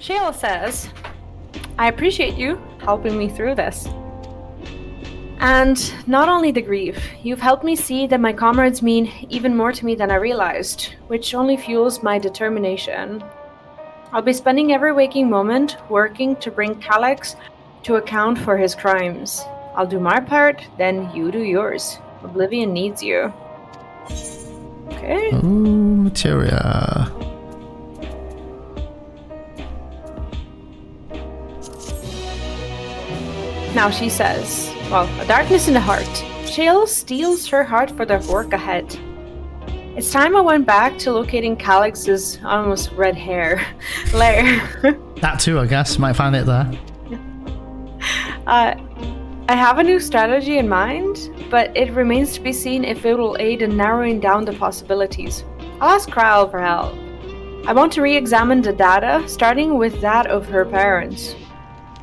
Shale says, I appreciate you helping me through this. And not only the grief, you've helped me see that my comrades mean even more to me than I realized, which only fuels my determination. I'll be spending every waking moment working to bring Calyx to account for his crimes. I'll do my part, then you do yours. Oblivion needs you. Okay. Ooh, materia. Now she says, well, a darkness in the heart. Shale steals her heart for the work ahead. It's time I went back to locating Calyx's almost red hair lair. That too, I guess. Might find it there. I have a new strategy in mind, but it remains to be seen if it will aid in narrowing down the possibilities. I'll ask Kral for help. I want to re-examine the data, starting with that of her parents.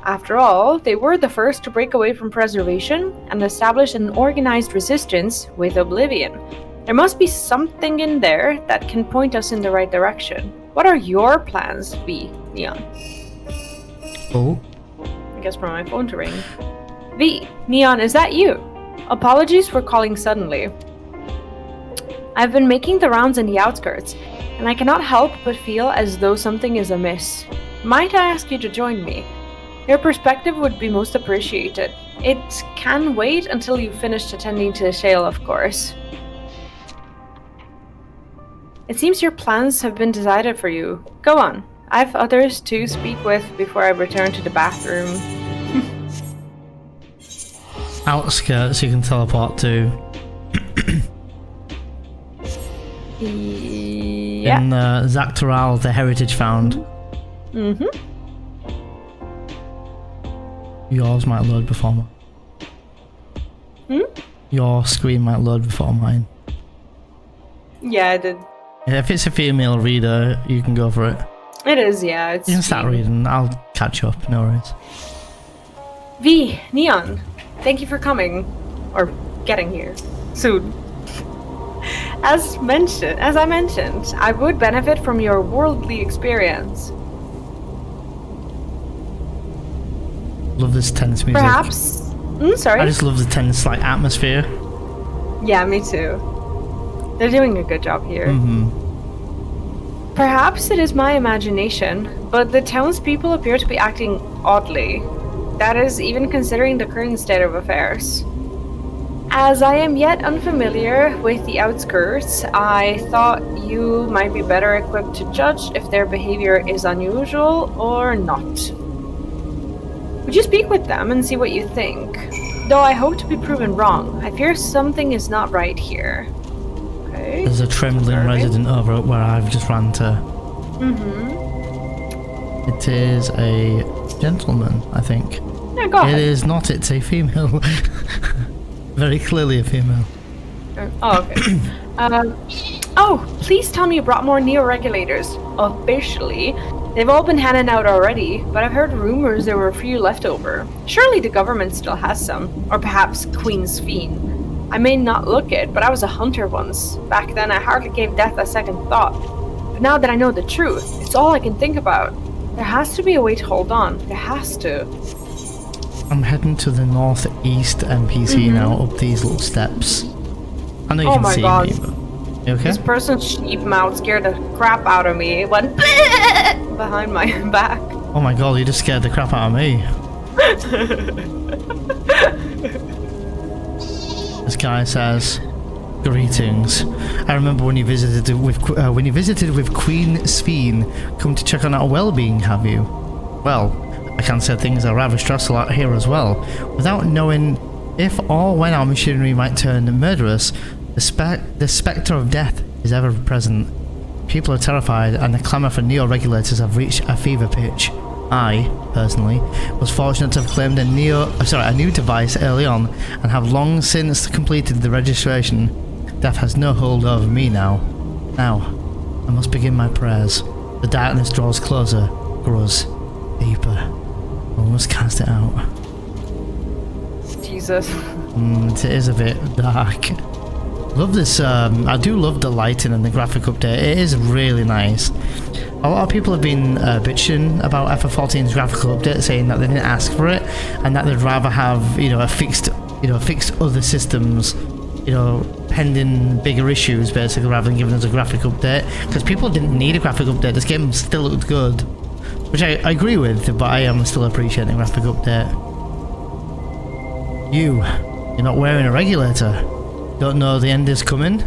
After all, they were the first to break away from preservation and establish an organized resistance with Oblivion. There must be something in there that can point us in the right direction. What are your plans, V, Neon? Oh. I guess for my phone to ring. V, Neon, is that you? Apologies for calling suddenly. I've been making the rounds in the outskirts, and I cannot help but feel as though something is amiss. Might I ask you to join me? Your perspective would be most appreciated. It can wait until you've finished attending to the Shale, of course. It seems your plans have been decided for you. Go on. I have others to speak with before I return to the bathroom. Outskirts you can teleport to. Yeah. In Tural, the heritage found. Mm-hmm. Yours might load before mine. Your screen might load before mine. Yeah, I did. If it's a female reader, you can go for it. It is, yeah. It's You can start reading, I'll catch up, no worries. V, Neon, thank you for coming. Or getting here. Soon. As I mentioned, I would benefit from your worldly experience. Love this tense music. Perhaps... sorry? I just love the tense, like, atmosphere. Yeah, me too. They're doing a good job here. Perhaps it is my imagination, but the townspeople appear to be acting oddly. That is, even considering the current state of affairs. As I am yet unfamiliar with the outskirts, I thought you might be better equipped to judge if their behavior is unusual or not. Would you speak with them and see what you think? Though I hope to be proven wrong, I fear something is not right here. Okay. There's a trembling resident over where I've just ran to. It is a gentleman, I think. Yeah, go ahead. It is not, it's a female. Very clearly a female. Oh, okay. Oh, please tell me you brought more neo-regulators. Officially. They've all been handed out already, but I've heard rumors there were a few left over. Surely the government still has some. Or perhaps Queen's Fiend. I may not look it, but I was a hunter once. Back then I hardly gave death a second thought. But now that I know the truth, it's all I can think about. There has to be a way to hold on. There has to. I'm heading to the northeast NPC now, up these little steps. I know you can see me, but... You okay? This person's sheep mouth scared the crap out of me. It went behind my back. Oh my god, you just scared the crap out of me. This guy says, "Greetings. I remember when you visited with Queen Sveen. Come to check on our well-being, have you? Well, I can say things are rather stressful out here as well. Without knowing if or when our machinery might turn murderous, the spectre of death is ever present. People are terrified, and the clamour for neo-regulators have reached a fever pitch. I, personally, was fortunate to have claimed a new device early on, and have long since completed the registration. Death has no hold over me now. Now, I must begin my prayers. The darkness draws closer, grows deeper. I must cast it out." Jesus. It is a bit dark. Love this, I do love the lighting and the graphic update. It is really nice. A lot of people have been bitching about FF14's graphical update, saying that they didn't ask for it, and that they'd rather have, fixed other systems, pending bigger issues, basically, rather than giving us a graphic update. Because people didn't need a graphic update. This game still looked good, which I agree with, but I am still appreciating a graphic update. You're not wearing a regulator. Don't know the end is coming?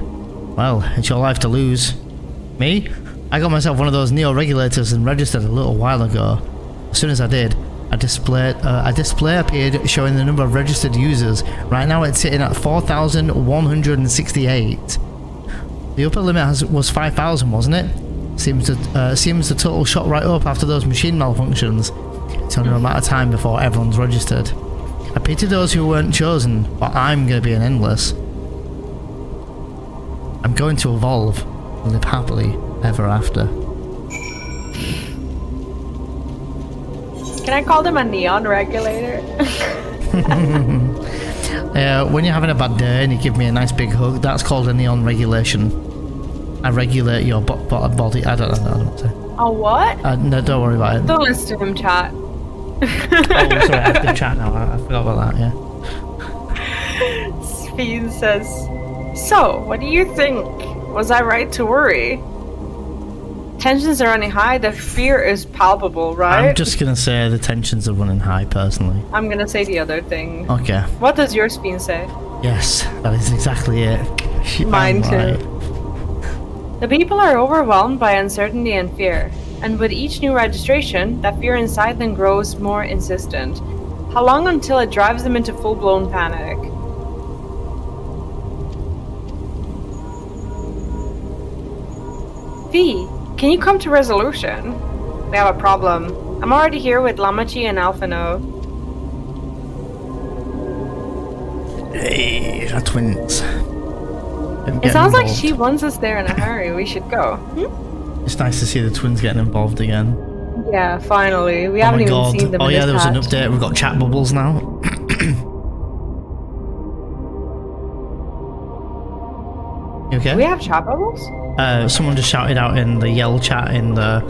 Well, it's your life to lose. Me? I got myself one of those Neo regulators and registered a little while ago. As soon as I did, a display appeared showing the number of registered users. Right now it's sitting at 4,168. The upper limit was 5,000, wasn't it? Seems the total shot right up after those machine malfunctions. It's only a matter of time before everyone's registered. I pity those who weren't chosen, but I'm going to be an endless. I'm going to evolve and live happily ever after. Can I call them a neon regulator? When you're having a bad day and you give me a nice big hug, that's called a neon regulation. I regulate your body. I don't know what to say. A what? No, don't worry about it. Don't listen to him chat. Oh, sorry, active chat now. I forgot about that, yeah. Speed says, so, what do you think? Was I right to worry? Tensions are running high, the fear is palpable, right? I'm just gonna say the tensions are running high, personally. I'm gonna say the other thing. Okay. What does your spin say? Yes, that is exactly it. Mine too. Right. The people are overwhelmed by uncertainty and fear, and with each new registration, that fear inside them grows more insistent. How long until it drives them into full-blown panic? V, can you come to resolution? We have a problem. I'm already here with Lamachi and Alphino. Hey, our twins. It sounds like she wants us there in a hurry. We should go. It's nice to see the twins getting involved again. Yeah, finally. We haven't even seen them. Oh in yeah, there was an patch. update. We've got chat bubbles now. You okay? We have chat bubbles? Someone just shouted out in the yell chat in the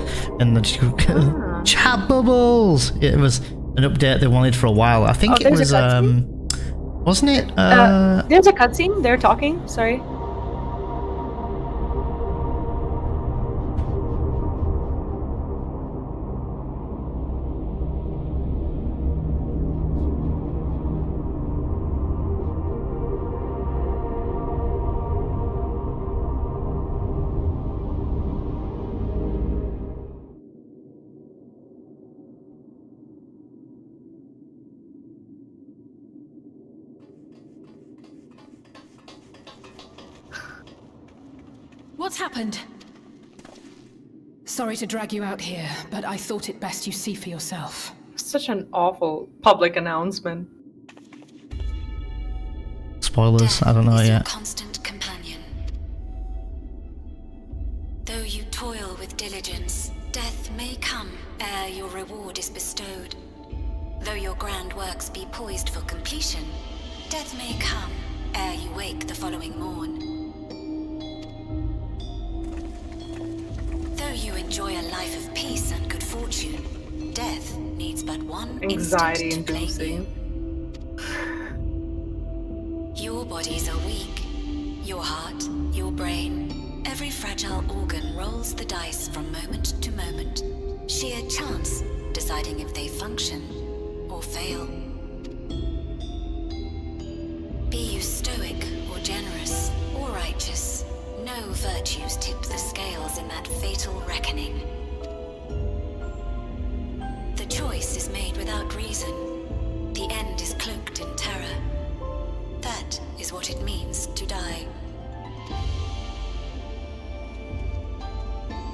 chat bubbles. It was an update they wanted for a while. I think it was wasn't it? There's a cutscene. They're talking. Sorry. What's happened? Sorry to drag you out here, but I thought it best you see for yourself. Such an awful public announcement. Spoilers, I don't know yet. yet. Constant companion. Though you toil with diligence, death may come ere your reward is bestowed. Though your grand works be poised for completion, death may come ere you wake the following morn. Though you enjoy a life of peace and good fortune, death needs but one Anxiety instant to claim inducing. you. Your bodies are weak. Your heart, your brain, every fragile organ rolls the dice from moment to moment. Sheer chance deciding if they function or fail. Be you stoic or generous or righteous, no virtues tip the scales in that fatal reckoning. The choice is made without reason. The end is cloaked in terror. That is what it means to die.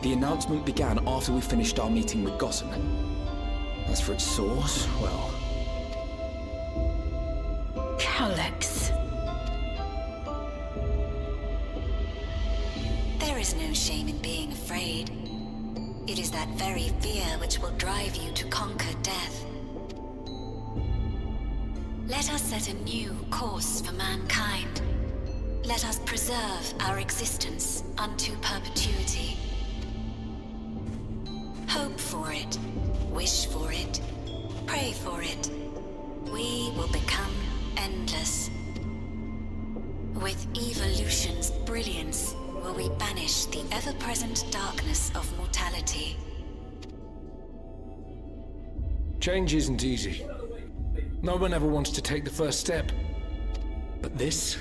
The announcement began after we finished our meeting with Gossen. As for its source, well... Alex. There is no shame in being afraid. It is that very fear which will drive you to conquer death. Let us set a new course for mankind. Let us preserve our existence unto perpetuity. Hope for it, wish for it, pray for it. We will become endless. With evolution's brilliance, will we banish the ever-present darkness of mortality. Change isn't easy. No one ever wants to take the first step. But this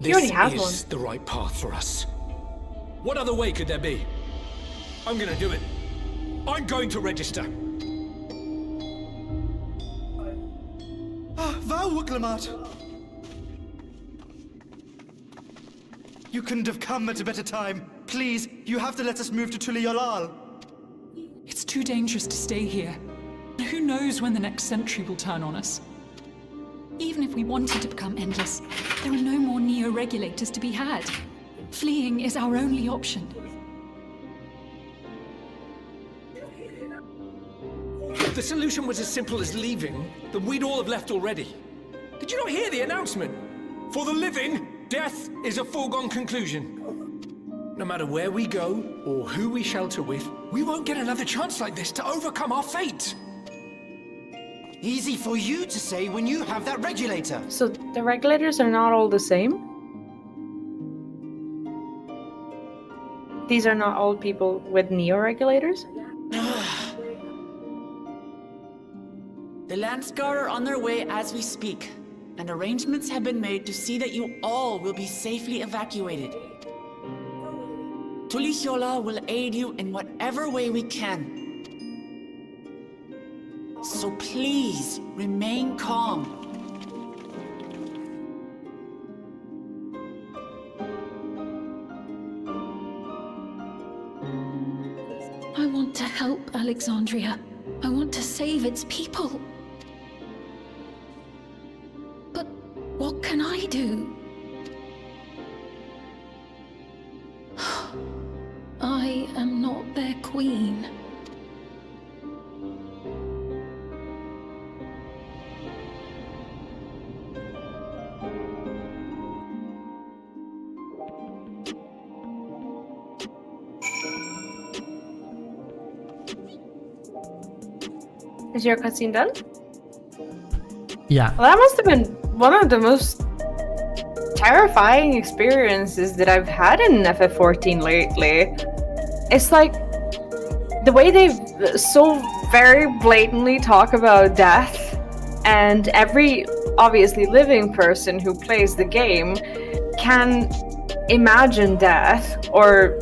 already has is one. the right path for us. What other way could there be? I'm gonna do it. I'm going to register. Wuk Lamat! You couldn't have come at a better time. Please, you have to let us move to Tuliyollal. It's too dangerous to stay here. Who knows when the next century will turn on us? Even if we wanted to become endless, there are no more neo-regulators to be had. Fleeing is our only option. If the solution was as simple as leaving, then we'd all have left already. Did you not hear the announcement? For the living, death is a foregone conclusion. No matter where we go, or who we shelter with, we won't get another chance like this to overcome our fate. Easy for you to say when you have that regulator. So the regulators are not all the same? These are not all people with neo-regulators? The Landscar are on their way as we speak, and arrangements have been made to see that you all will be safely evacuated. Tuliyollal will aid you in whatever way we can. So please, remain calm. I want to help Alexandria. I want to save its people. But what can I do? I am not their queen. Is your cutscene done? Yeah. Well, that must have been one of the most terrifying experiences that I've had in FF14 lately. It's like the way they so very blatantly talk about death, and every obviously living person who plays the game can imagine death, or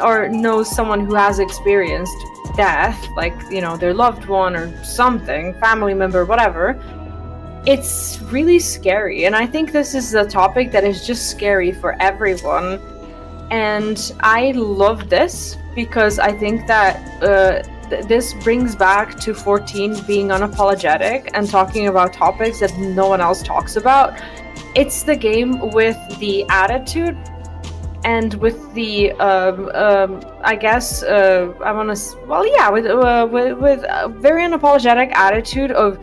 or knows someone who has experienced death, like their loved one or something, family member, whatever. It's really scary, and I think this is a topic that is just scary for everyone. And I love this because I think that this brings back to 14 being unapologetic and talking about topics that no one else talks about. It's the game with the attitude and with the I guess with a very unapologetic attitude of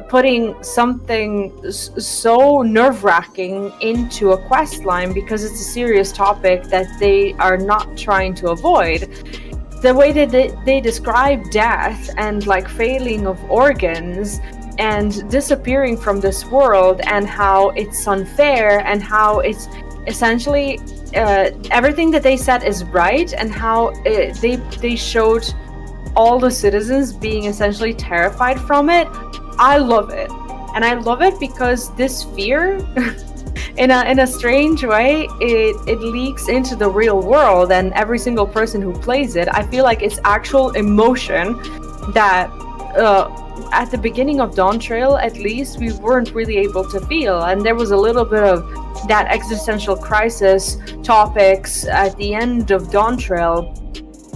putting something so nerve-wracking into a quest line because it's a serious topic that they are not trying to avoid. The way that they describe death and like failing of organs and disappearing from this world, and how it's unfair, and how it's essentially everything that they said is right, and how they showed all the citizens being essentially terrified from it. I love it, and I love it because this fear, in a strange way, it leaks into the real world, and every single person who plays it, I feel like it's actual emotion that at the beginning of Dawntrail, at least, we weren't really able to feel, and there was a little bit of that existential crisis topics at the end of Dawntrail.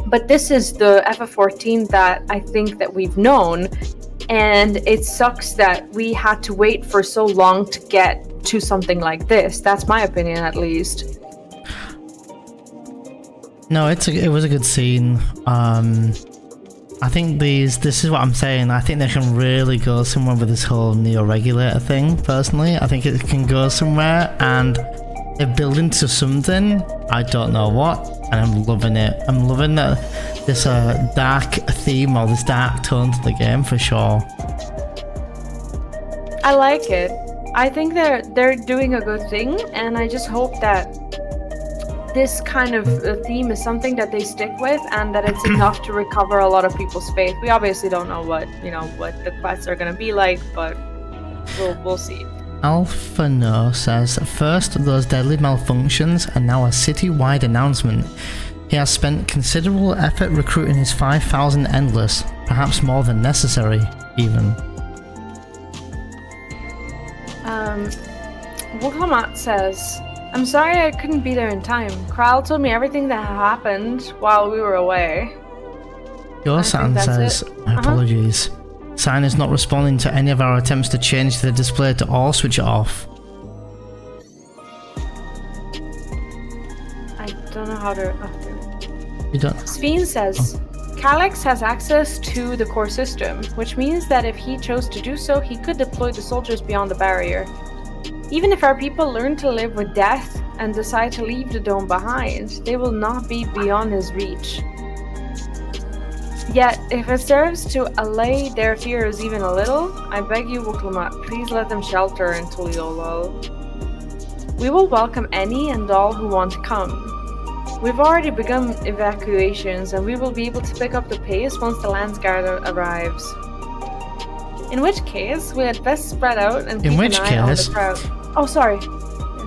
But this is the FF14 that I think that we've known, and it sucks that we had to wait for so long to get to something like this. That's my opinion, at least. No, it was a good scene. I think this is what I'm saying. I think they can really go somewhere with this whole neo-regulator thing, personally. I think it can go somewhere, and they're building to something. I don't know what. and I'm loving it. I'm loving this dark theme or this dark tone to the game for sure. I like it. I think they're doing a good thing, and I just hope that this kind of theme is something that they stick with, and that it's enough to recover a lot of people's faith. We obviously don't know what the quests are gonna be like, but we'll see. Alphano says, first those deadly malfunctions and now a city-wide announcement. He has spent considerable effort recruiting his 5,000 Endless, perhaps more than necessary, even. Wuk Lamat says, I'm sorry I couldn't be there in time. Kral told me everything that happened while we were away. Yosan says, apologies. Sign is not responding to any of our attempts to change the display to or switch it off. I don't know how to... You don't... Sphene says, Calyx has access to the core system, which means that if he chose to do so, he could deploy the soldiers beyond the barrier. Even if our people learn to live with death and decide to leave the dome behind, they will not be beyond his reach. Yet, if it serves to allay their fears even a little, I beg you, Wuk Lamat, please let them shelter in Tuliyollal. We will welcome any and all who want to come. We've already begun evacuations, and we will be able to pick up the pace once the Landsguard arrives. In which case, we had best spread out and keep an eye on the crowd. Oh, sorry.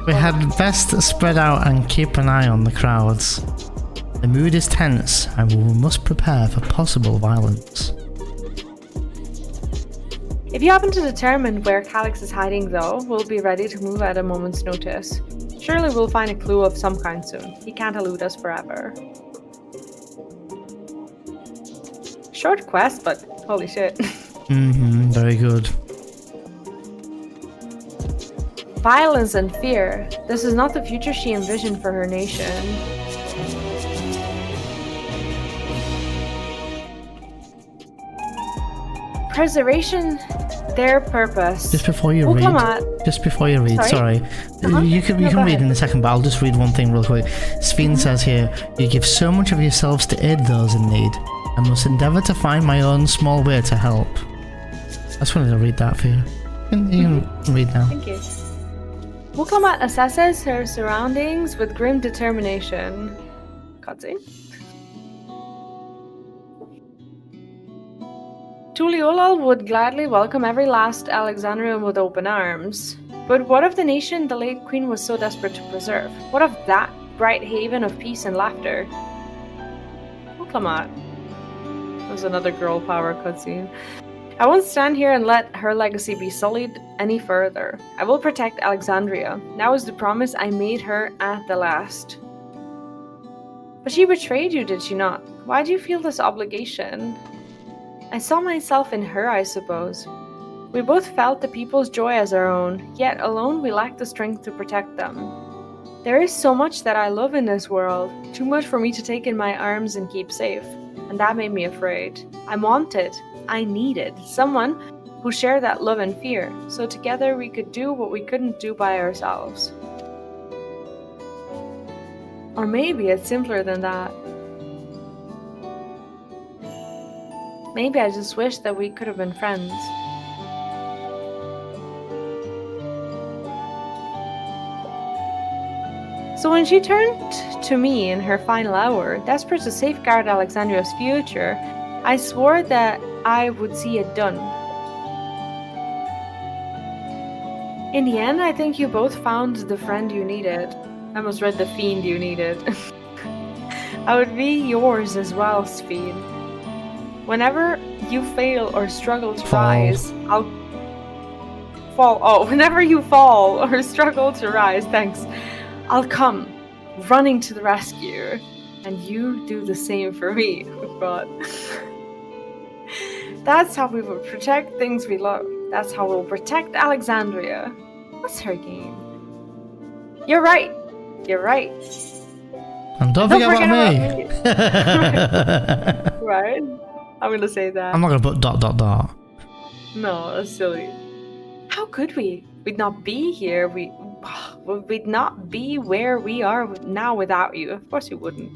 We had best spread out and keep an eye on the crowds. The mood is tense, and we must prepare for possible violence. If you happen to determine where Calyx is hiding, though, we'll be ready to move at a moment's notice. Surely we'll find a clue of some kind soon. He can't elude us forever. Short quest, but holy shit. Very good. Violence and fear. This is not the future she envisioned for her nation. Preservation, their purpose. Just before you read, sorry. You can read in a second, but I'll just read one thing real quick. Sphene says here, you give so much of yourselves to aid those in need. I must endeavour to find my own small way to help. I just wanted to read that for you. You can read now. Thank you. Wuk Lamat assesses her surroundings with grim determination. Cutscene. Tuliyollal would gladly welcome every last Alexandrian with open arms. But what of the nation the late queen was so desperate to preserve? What of that bright haven of peace and laughter? Wuk Lamat. There's another girl power cutscene. I won't stand here and let her legacy be sullied any further. I will protect Alexandria. Now is the promise I made her at the last. But she betrayed you, did she not? Why do you feel this obligation? I saw myself in her, I suppose. We both felt the people's joy as our own, yet alone we lacked the strength to protect them. There is so much that I love in this world, too much for me to take in my arms and keep safe, and that made me afraid. I wanted, I needed someone who shared that love and fear, so together we could do what we couldn't do by ourselves. Or maybe it's simpler than that. Maybe I just wish that we could have been friends. So when she turned to me in her final hour, desperate to safeguard Alexandria's future, I swore that I would see it done. In the end, I think you both found the friend you needed. I almost read the fiend you needed. I would be yours as well, Sphene. Whenever you fail or struggle to rise, I'll fall. Oh, whenever you fall or struggle to rise, thanks. I'll come running to the rescue, and you do the same for me. Oh God. That's how we will protect things we love. That's how we'll protect Alexandria. What's her game? You're right. You're right. And don't forget about me. Right? I'm gonna say that. I'm not gonna put ... No, that's silly. How could we? We'd not be here. We'd not be where we are now without you. Of course we wouldn't.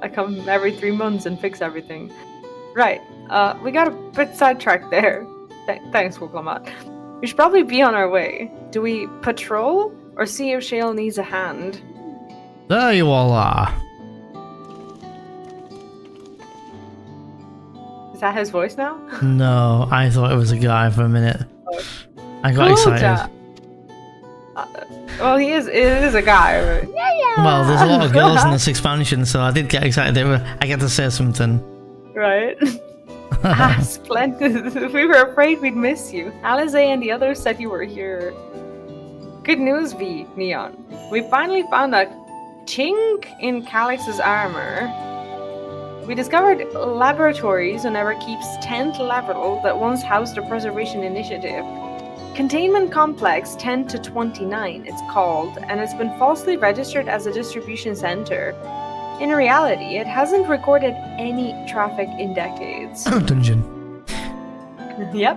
I come every 3 months and fix everything. Right. We got a bit sidetracked there. Thanks, Wuk Lamat. We should probably be on our way. Do we patrol or see if Shale needs a hand? There you all are. Is that his voice now? No, I thought it was a guy for a minute. Oh. I got excited. Well, it is a guy. But... Yeah. Well, there's a lot of girls in this expansion, so I did get excited. I get to say something. Right. Splendid. We were afraid we'd miss you. Eorzea and the others said you were here. Good news, V, Neon. We finally found a chink in Calix's armor. We discovered laboratories on Everkeep's 10th level that once housed the Preservation Initiative. Containment Complex 10 to 29, it's called, and it's been falsely registered as a distribution center. In reality, it hasn't recorded any traffic in decades. Dungeon. Yep.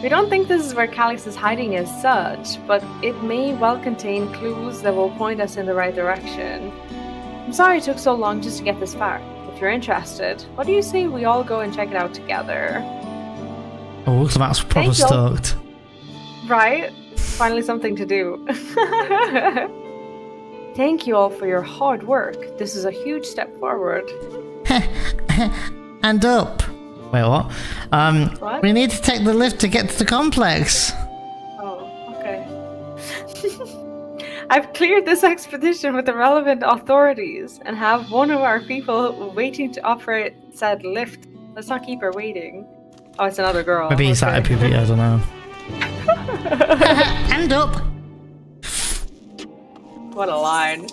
We don't think this is where Calix is hiding as such, but it may well contain clues that will point us in the right direction. I'm sorry it took so long just to get this far. If you're interested, what do you say we all go and check it out together? Oh, that's proper stoked. Right? Finally something to do. Thank you all for your hard work. This is a huge step forward. And up. Wait, what? What? We need to take the lift to get to the complex. Oh, okay. I've cleared this expedition with the relevant authorities and have one of our people waiting to operate said lift. Let's not keep her waiting. Oh, it's another girl. Maybe he's at a puberty, I don't know. And up. What a line.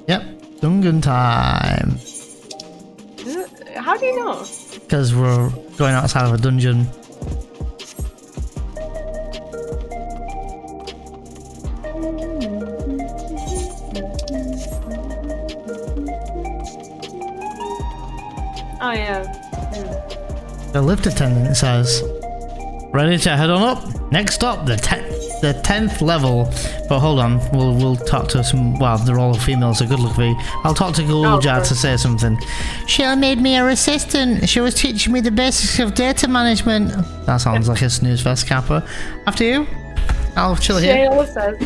Yep, Dungeon time. How do you know? Because we're going outside of a dungeon. Oh, yeah. The lift attendant says, ready to head on up. Next stop, the 10th level. But hold on, we'll talk to some. Well, they're all females, so good luck, V. I'll talk to Gulja to say something. She made me her assistant. She was teaching me the basics of data management. That sounds like a snooze fest, Kappa. After you, I'll chill here. Shale says,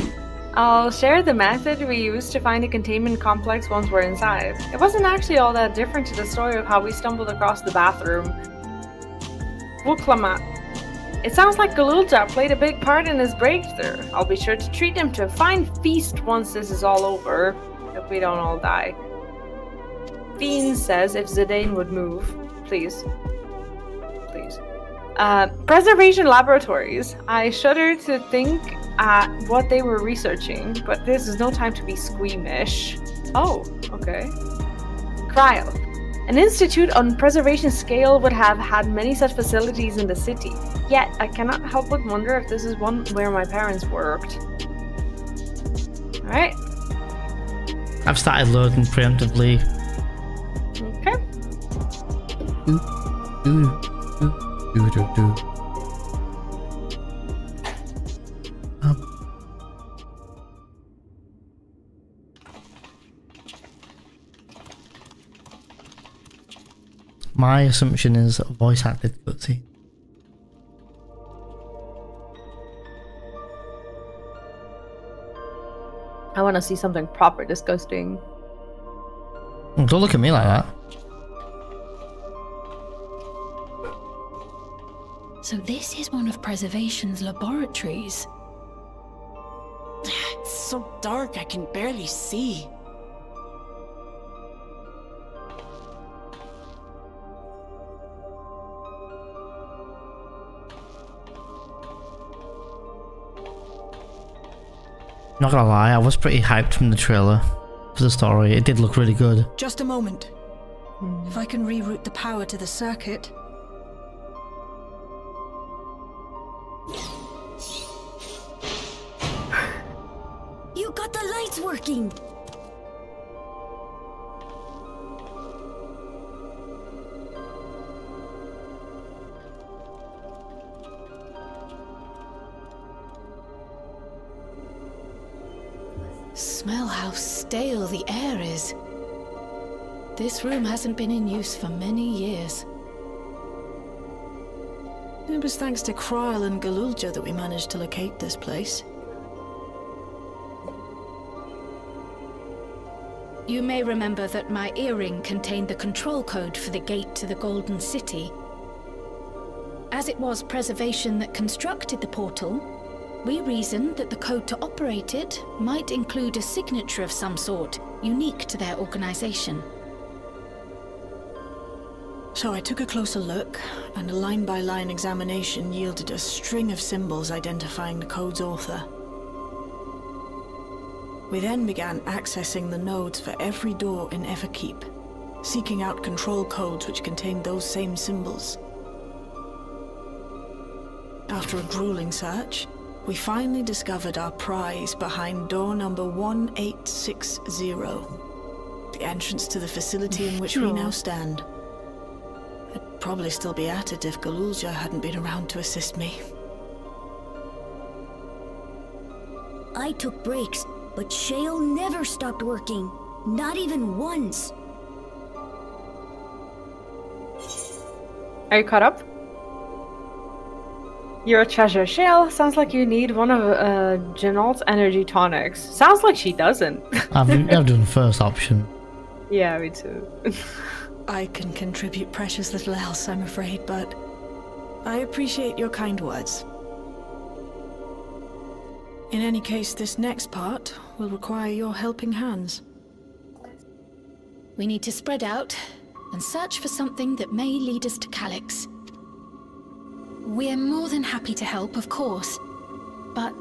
I'll share the method we used to find the containment complex once we're inside. It wasn't actually all that different to the story of how we stumbled across the bathroom. Wuk Lamat. It sounds like Gulja played a big part in his breakthrough. I'll be sure to treat him to a fine feast once this is all over, if we don't all die. Fiend says if Zidane would move. Please. Please. Preservation laboratories. I shudder to think at what they were researching, but this is no time to be squeamish. Oh, okay. Cryle. An institute on preservation scale would have had many such facilities in the city. Yet, I cannot help but wonder if this is one where my parents worked. Alright. I've started loading preemptively. Okay. My assumption is voice acted cutscene. I want to see something proper disgusting. Don't look at me like that. So this is one of Preservation's laboratories. It's so dark I can barely see. Not gonna lie, I was pretty hyped from the trailer for the story. It did look really good. Just a moment. If I can reroute the power to the circuit. You got the lights working! Smell how stale the air is. This room hasn't been in use for many years. It was thanks to Tural and Galulja that we managed to locate this place. You may remember that my earring contained the control code for the gate to the Golden City. As it was Preservation that constructed the portal, we reasoned that the code to operate it might include a signature of some sort, unique to their organization. So I took a closer look, and a line-by-line examination yielded a string of symbols identifying the code's author. We then began accessing the nodes for every door in FFXIV, seeking out control codes which contained those same symbols. After a grueling search, we finally discovered our prize behind door number 1860, the entrance to the facility in which we now stand. I'd probably still be at it if Galulja hadn't been around to assist me. I took breaks, but Shale never stopped working. Not even once. Are you caught up? You're a treasure. Shale, sounds like you need one of Janalt's energy tonics. Sounds like she doesn't. I've done the first option. Yeah, me too. I can contribute precious little else, I'm afraid, but I appreciate your kind words. In any case, this next part will require your helping hands. We need to spread out and search for something that may lead us to Calyx. We're more than happy to help, of course, but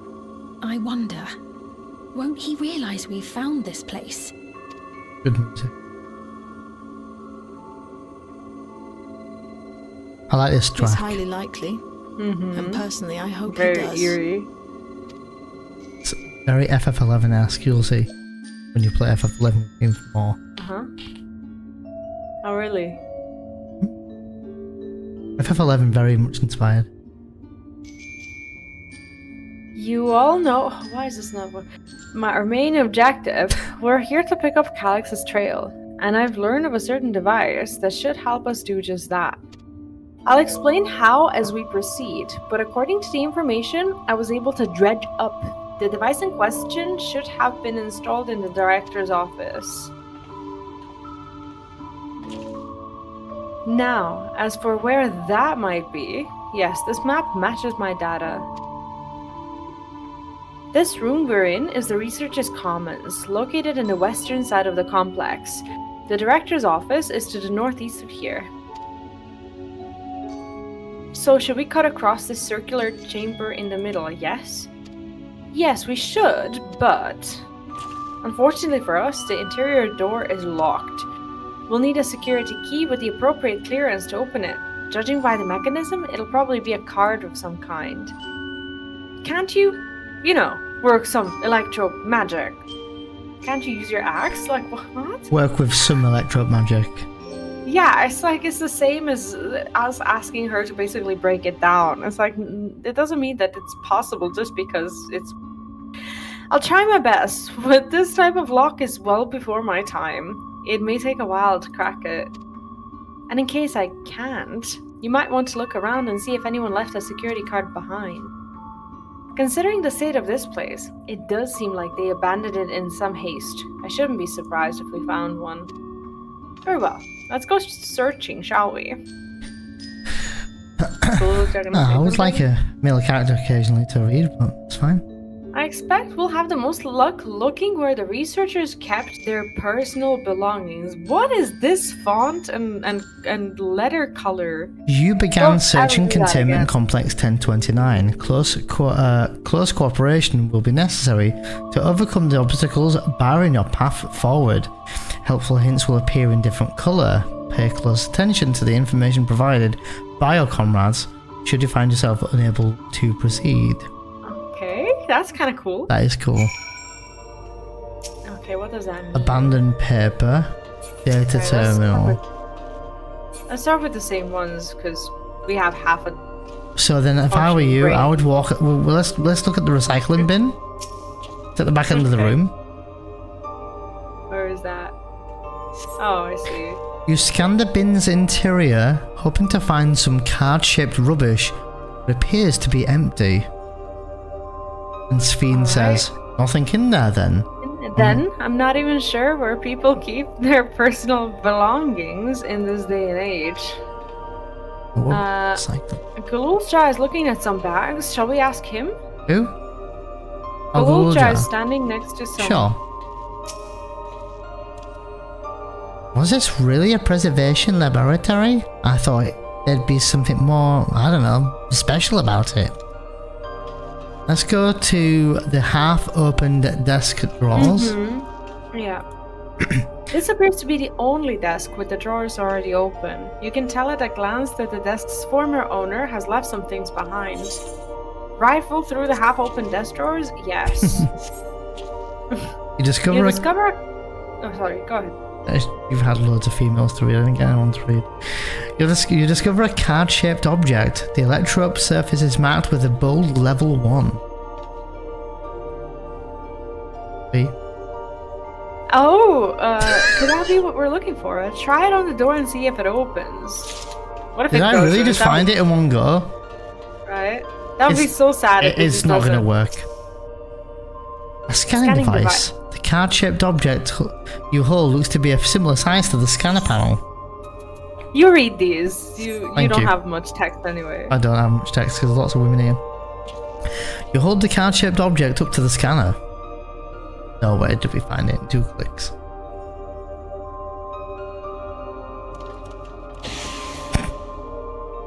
I wonder, won't he realize we've found this place? Good music. I like this track. It's highly likely, and personally I hope Very he does. eerie. It's very FF11-esque, you'll see when you play FF11 game for more. Uh-huh. Oh, really? FF11 very much inspired. You all know... Why is this not... Our main objective, we're here to pick up Calyx's trail, and I've learned of a certain device that should help us do just that. I'll explain how as we proceed, but according to the information I was able to dredge up, the device in question should have been installed in the director's office. Now, as for where that might be, yes, this map matches my data. This room we're in is the Researchers' Commons, located in the western side of the complex. The director's office is to the northeast of here. So should we cut across this circular chamber in the middle, yes? Yes, we should, but... unfortunately for us, the interior door is locked. We'll need a security key with the appropriate clearance to open it. Judging by the mechanism, it'll probably be a card of some kind. Can't you, work some electro magic? Can't you use your axe? Like, what? Work with some electro magic. Yeah, it's like it's the same as us asking her to basically break it down. It's like, it doesn't mean that it's possible just because it's... I'll try my best, but this type of lock is well before my time. It may take a while to crack it. And in case I can't, you might want to look around and see if anyone left a security card behind. Considering the state of this place, it does seem like they abandoned it in some haste. I shouldn't be surprised if we found one. Very well, let's go searching, shall we? I always like a male character occasionally to read, but it's fine. I expect we'll have the most luck looking where the researchers kept their personal belongings. What is this font and letter color? You began searching Containment Complex 1029. Close cooperation will be necessary to overcome the obstacles barring your path forward. Helpful hints will appear in different colour. Pay close attention to the information provided by your comrades should you find yourself unable to proceed. Okay, that's kind of cool. That is cool. Okay, what does that mean? Abandoned paper, data terminal. Let's start with the same ones because we have half a. So then, if I were you, I would walk. Well, let's look at the recycling bin. It's at the back end of the room. Where is that? Oh, I see. You scan the bin's interior, hoping to find some card-shaped rubbish. It appears to be empty. And Sphene says, nothing in there then? Then, I'm not even sure where people keep their personal belongings in this day and age. Gululja is looking at some bags. Shall we ask him? Who? Gululja is standing next to some... Sure. Was this really a preservation laboratory? I thought there'd be something more, I don't know, special about it. Let's go to the half-opened desk drawers. Yeah. This appears to be the only desk with the drawers already open. You can tell at a glance that the desk's former owner has left some things behind. Rifle through the half-open desk drawers? Yes. You discover Oh, sorry, go ahead. You've had loads of females to read, I didn't get anyone to read. You discover a card-shaped object. The electrope surface is marked with a bold level 1. B. Oh, could that be what we're looking for? Try it on the door and see if it opens. What if Did I really just find it in one go? Right? That would be so sad if it's not going to work. A scanning device. The card-shaped object you hold looks to be a similar size to the scanner panel. You read these. You don't you. have much text anyway. I don't have much text because there's lots of women here. You hold the card-shaped object up to the scanner. No, where did we find it? 2 clicks.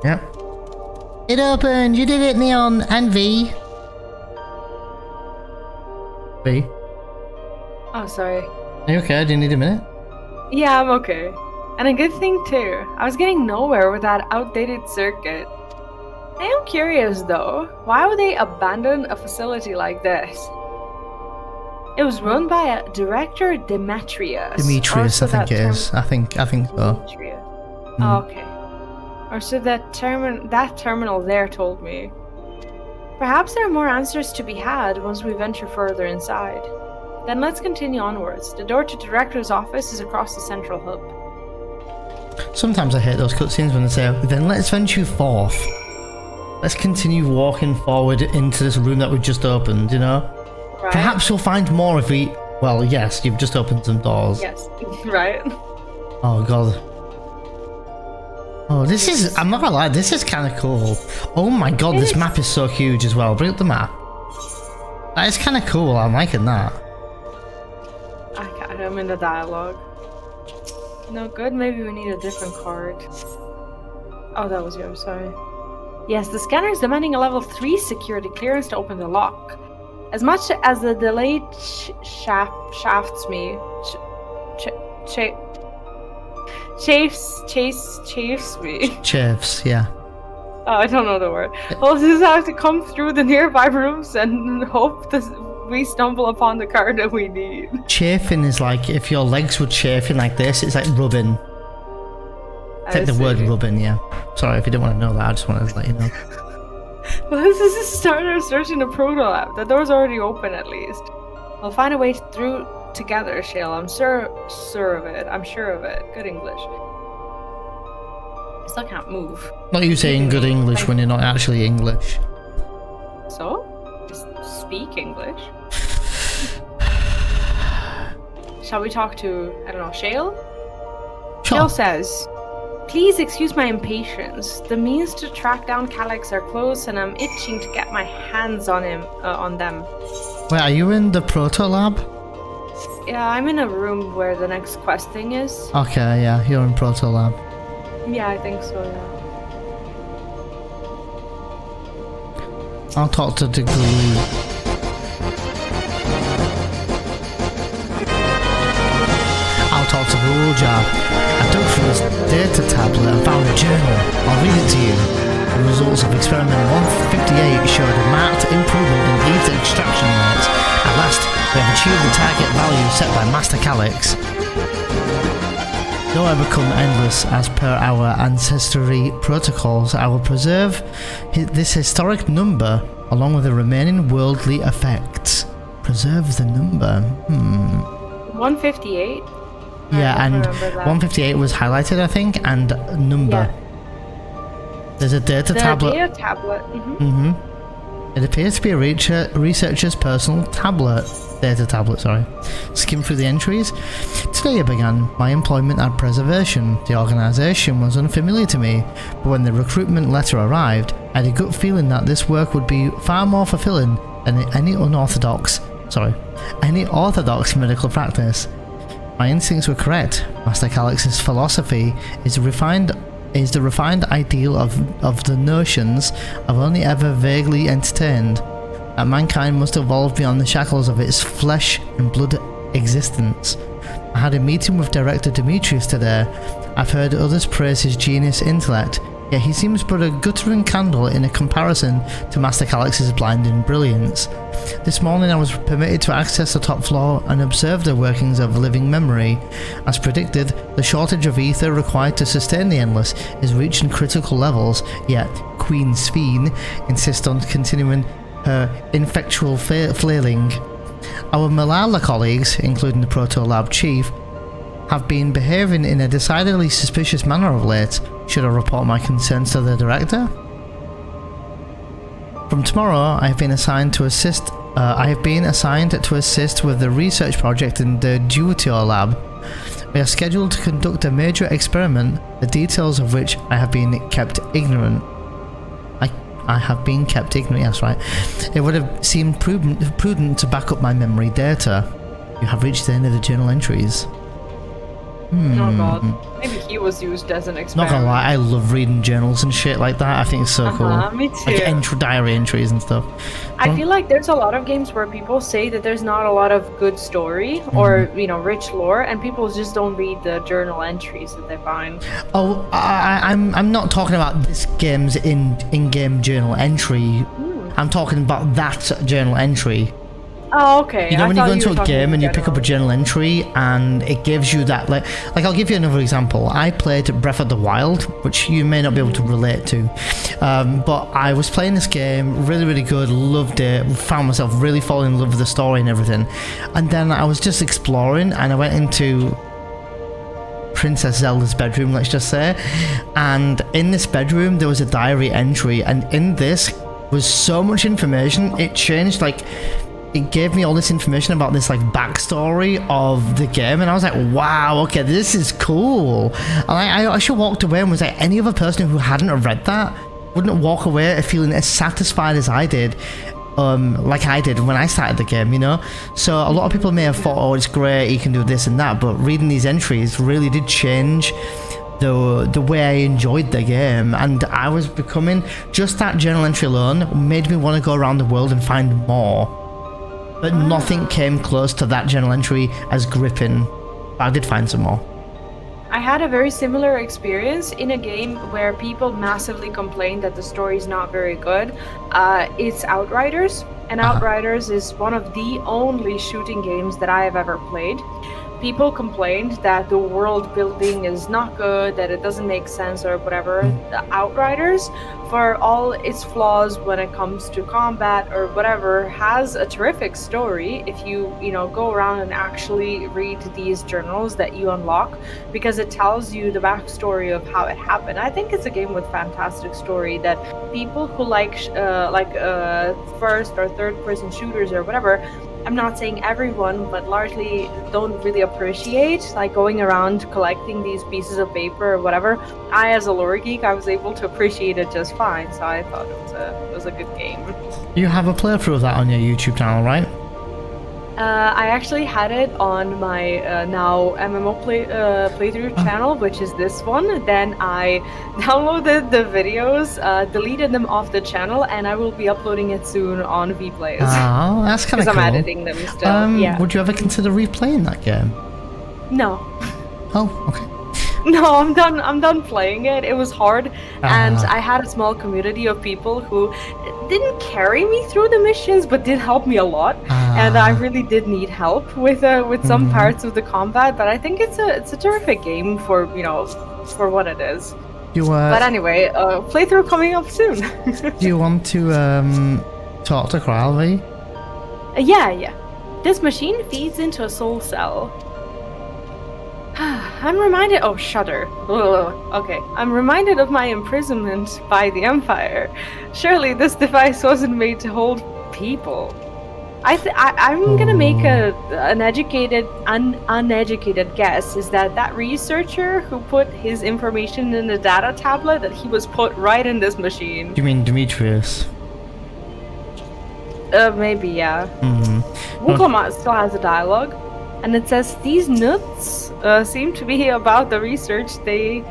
Yep. It opened! You did it, Neon! And V! V? Oh, sorry. Are you okay? Do you need a minute? Yeah, I'm okay. And a good thing too. I was getting nowhere with that outdated circuit. I am curious though, why would they abandon a facility like this? It was run by a director Demetrius. Demetrius, I think it is. I think so. Demetrius. Oh, okay. Or so that terminal there told me. Perhaps there are more answers to be had once we venture further inside. Then let's continue onwards. The door to the director's office is across the central hub. Sometimes I hate those cutscenes when they say, then let's venture forth. Let's continue walking forward into this room that we just opened, you know? Right. Perhaps we'll find more if we... Well, yes, you've just opened some doors. Yes, right. Oh, God. Oh, this is... I'm not gonna lie, this is kind of cool. Oh my God, this map is so huge as well. Bring up the map. That is kind of cool, I'm liking that. I'm in the dialogue. No good, maybe we need a different card. Oh, that was yours, sorry. Yes, the scanner is demanding a level 3 security clearance to open the lock. As much as the delay shafts me, chafes me. Chafes, yeah. Oh, I don't know the word. We'll just have to come through the nearby rooms and hope we stumble upon the card that we need. Chafing is like if your legs were chafing like this, it's like rubbing. It's like the word rubbing, yeah. Sorry if you didn't want to know that, I just wanted to let you know. Well, this is a starter searching the proto lab. The door's already open at least. We'll find a way through together, Shale. I'm sure of it. I'm sure of it. Good English. I still can't move. Not you saying good English when you're not actually English. So? Just speak English. Shall we talk to, I don't know, Shale? Sure. Shale says, please excuse my impatience. The means to track down Calyx are close and I'm itching to get my hands on them. Wait, are you in the proto lab? Yeah, I'm in a room where the next quest thing is. Okay, yeah, you're in proto lab. Yeah, I think so, yeah. I'll talk to the guru. I'll talk to Gululja. I dug through this data tablet and found a journal. I'll read it to you. The results of experiment 158 showed a marked improvement in ether extraction rates. At last, we have achieved the target value set by Master Calyx. Though I become endless as per our ancestry protocols, I will preserve this historic number along with the remaining worldly effects. Preserve the number. 158? Yeah, and remember that. 158 was highlighted, I think, and number. Yeah. There's a data tablet. Data tablet. It appears to be a researcher's personal data tablet, sorry. Skim through the entries. Today I began my employment at Preservation. The organisation was unfamiliar to me, but when the recruitment letter arrived, I had a gut feeling that this work would be far more fulfilling than any orthodox medical practice. My instincts were correct. Master Calix's philosophy is the refined ideal of the notions I've only ever vaguely entertained, that mankind must evolve beyond the shackles of its flesh and blood existence. I had a meeting with director Demetrius today. I've heard others praise his genius intellect, yet he seems but a guttering candle in a comparison to Master Calix's blinding brilliance. This morning I was permitted to access the top floor and observe the workings of living memory. As predicted, the shortage of ether required to sustain the Endless is reaching critical levels, yet Queen Sphene insists on continuing her ineffectual flailing. Our Malala colleagues, including the Proto-Lab chief, have been behaving in a decidedly suspicious manner of late. Should I report my concerns to the director? From tomorrow, I have been assigned to assist with the research project in the Tuliyollal. We are scheduled to conduct a major experiment, the details of which I have been kept ignorant. I have been kept ignorant, yes, right. It would have seemed prudent to back up my memory data. You have reached the end of the journal entries. Oh god. Maybe he was used as an experiment. Not gonna lie, I love reading journals and shit like that. I think it's so cool. Me too. Like diary entries and stuff. I feel like there's a lot of games where people say that there's not a lot of good story or, rich lore, and people just don't read the journal entries that they find. Oh, I'm not talking about this game's in-game journal entry. I'm talking about that journal entry. Oh, okay. You know, when you go into a game and you pick up a journal entry and it gives you that, like I'll give you another example. I played Breath of the Wild, which you may not be able to relate to, but I was playing this game, really, really good, loved it, found myself really falling in love with the story and everything, and then I was just exploring and I went into Princess Zelda's bedroom, let's just say, and in this bedroom there was a diary entry, and in this was so much information. It changed, it gave me all this information about this backstory of the game, and I was like, wow, okay, this is cool. And I actually walked away and was like, any other person who hadn't have read that wouldn't walk away feeling as satisfied as I did, like I did when I started the game, So a lot of people may have thought, oh, it's great, you can do this and that, but reading these entries really did change the way I enjoyed the game, and I was becoming, just that journal entry alone made me want to go around the world and find more. But nothing came close to that journal entry as gripping. But I did find some more. I had a very similar experience in a game where people massively complained that the story is not very good. It's Outriders, and Outriders is one of the only shooting games that I have ever played. People complained that the world building is not good, that it doesn't make sense or whatever. The Outriders, for all its flaws when it comes to combat or whatever, has a terrific story if you go around and actually read these journals that you unlock, because it tells you the backstory of how it happened. I think it's a game with fantastic story that people who like first or third person shooters or whatever, I'm not saying everyone, but largely don't really appreciate, going around collecting these pieces of paper or whatever. I, as a lore geek, I was able to appreciate it just fine, so I thought it was a good game. You have a playthrough of that on your YouTube channel, right? I actually had it on my now MMO playthrough channel, which is this one. Then I downloaded the videos, deleted them off the channel, and I will be uploading it soon on Vplays. Oh, that's kind of cool. Because I'm editing them still. Yeah. Would you ever consider replaying that game? No. Oh, okay. No, I'm done playing it. It was hard, and I had a small community of people who didn't carry me through the missions, but did help me a lot. And I really did need help with some parts of the combat. But I think it's a terrific game for for what it is. But anyway, playthrough coming up soon. Do you want to talk to Tural? Yeah. This machine feeds into a soul cell. I'm reminded. Oh, shudder. Ugh. Okay. I'm reminded of my imprisonment by the Empire. Surely this device wasn't made to hold people. I'm gonna make an uneducated guess is that researcher who put his information in the data tablet, that he was put right in this machine. You mean Demetrius? Maybe, yeah. Wuk Lamat still has a dialogue, and it says, these nuts seem to be about the research they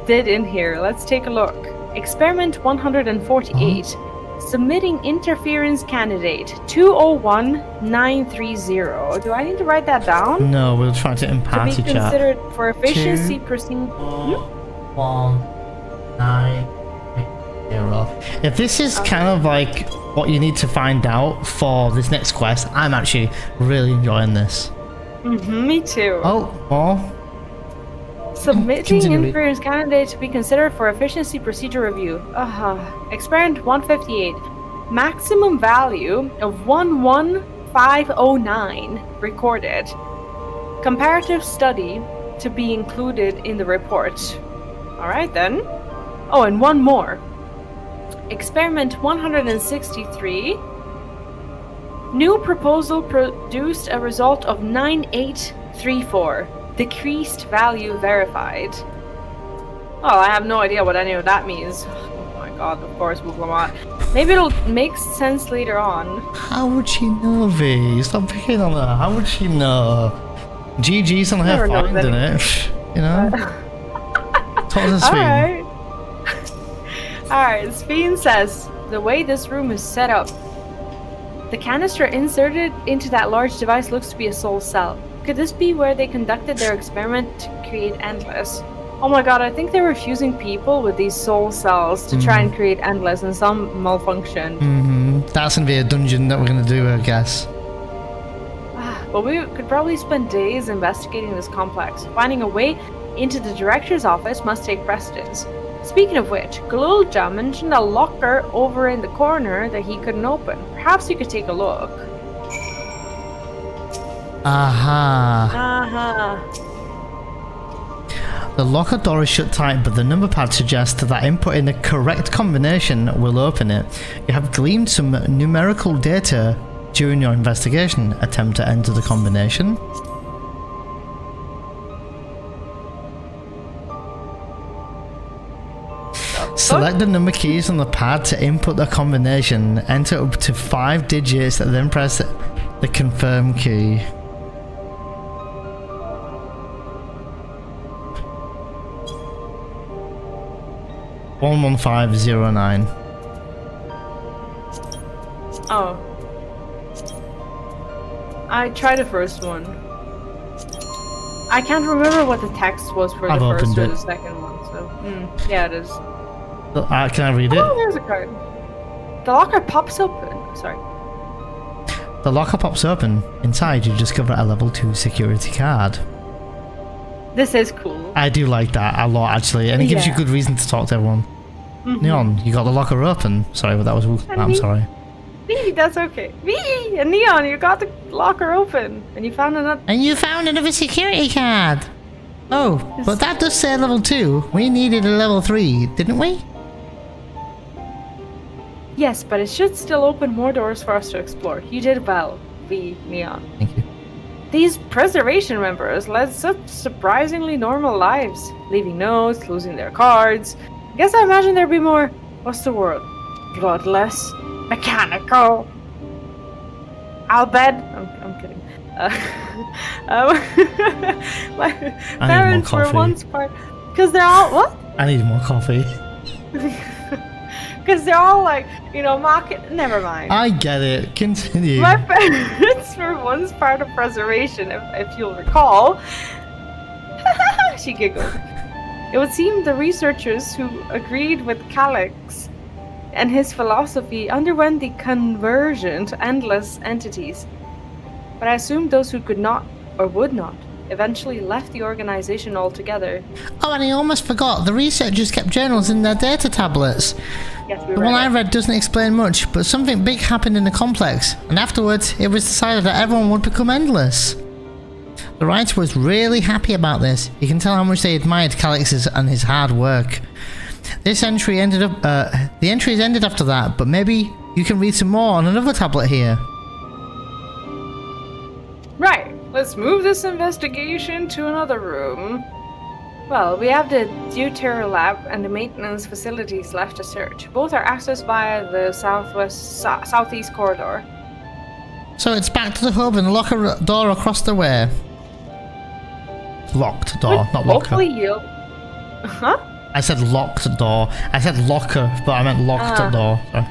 did in here. Let's take a look. Experiment 148. Submitting interference candidate 201930. Do I need to write that down? No, we'll try to in party chat. To be considered for efficiency procedure. 1930. If this is kind of like what you need to find out for this next quest, I'm actually really enjoying this. Me too. Oh. Submitting interference candidate to be considered for efficiency procedure review. Experiment 158. Maximum value of 11509 recorded. Comparative study to be included in the report. Alright then. Oh, and one more. Experiment 163. New proposal produced a result of 9834. Decreased value verified. Oh, I have no idea what any of that means. Oh my god, of course, Wuk Lamat. Maybe it'll make sense later on. How would she know, V? Stop picking on her. How would she know? GG's on her finding it. You know? Talk to Sveen. Alright, Sveen says, the way this room is set up, the canister inserted into that large device looks to be a soul cell. Could this be where they conducted their experiment to create Endless? Oh my god, I think they were fusing people with these soul cells to try and create Endless, and some malfunctioned. That's gonna be a dungeon that we're gonna do, I guess. But we could probably spend days investigating this complex. Finding a way into the director's office must take precedence. Speaking of which, Galulja mentioned a locker over in the corner that he couldn't open. Perhaps you could take a look. The locker door is shut tight, but the number pad suggests that inputting the correct combination will open it. You have gleaned some numerical data during your investigation. Attempt to enter the combination. Select the number keys on the pad to input the combination. Enter up to 5 digits, then press the confirm key. 11509. Oh. I tried the first one. I can't remember what the text was for the first or the second one, so... yeah, it is. Can I read it? Oh, there's a card. The locker pops open. Sorry. The locker pops open. Inside, you discover a level 2 security card. This is cool. I do like that a lot, actually, and it gives you good reason to talk to everyone. Neon, you got the locker open. Sorry, but that was... I'm sorry. Me, that's okay. Me and Neon, you got the locker open, and you found another... And you found another security card! Oh, but that does say level 2. We needed a level 3, didn't we? Yes, but it should still open more doors for us to explore. You did well, Neon. Thank you. These preservation members led such surprisingly normal lives, leaving notes, losing their cards. I guess I imagine there'd be more... What's the word? Bloodless? Mechanical? I'll bet... I'm kidding. My parents were once part... Because they're all... What? I need more coffee. Because they're all like, you know, market... Never mind. I get it. Continue. My parents were once part of preservation, if you'll recall. She giggled. It would seem the researchers who agreed with Calyx and his philosophy underwent the conversion to endless entities. But I assume those who could not, or would not, eventually left the organization altogether. Oh, and I almost forgot. The researchers kept journals in their data tablets. Yes, the one I read doesn't explain much, but something big happened in the complex, and afterwards it was decided that everyone would become endless. The rite was really happy about this. You can tell how much they admired Calix's and his hard work. This entry ended up, the entries ended after that, but maybe you can read some more on another tablet here. Right, let's move this investigation to another room. Well, we have the Tural lab and the maintenance facilities left to search. Both are accessed via the southeast corridor. So it's back to the hub and lock a door across the way. Locked door, not locker. Hopefully you'll... Huh? I said locked door. I said locker, but I meant locked door. Sorry.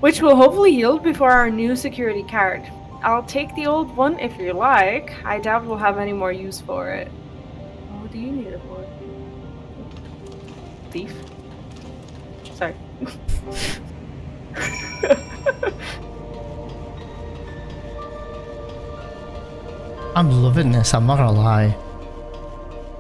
Which will hopefully yield before our new security card. I'll take the old one if you like. I doubt we'll have any more use for it. What do you need it for? Thief? Sorry. I'm loving this, I'm not gonna lie.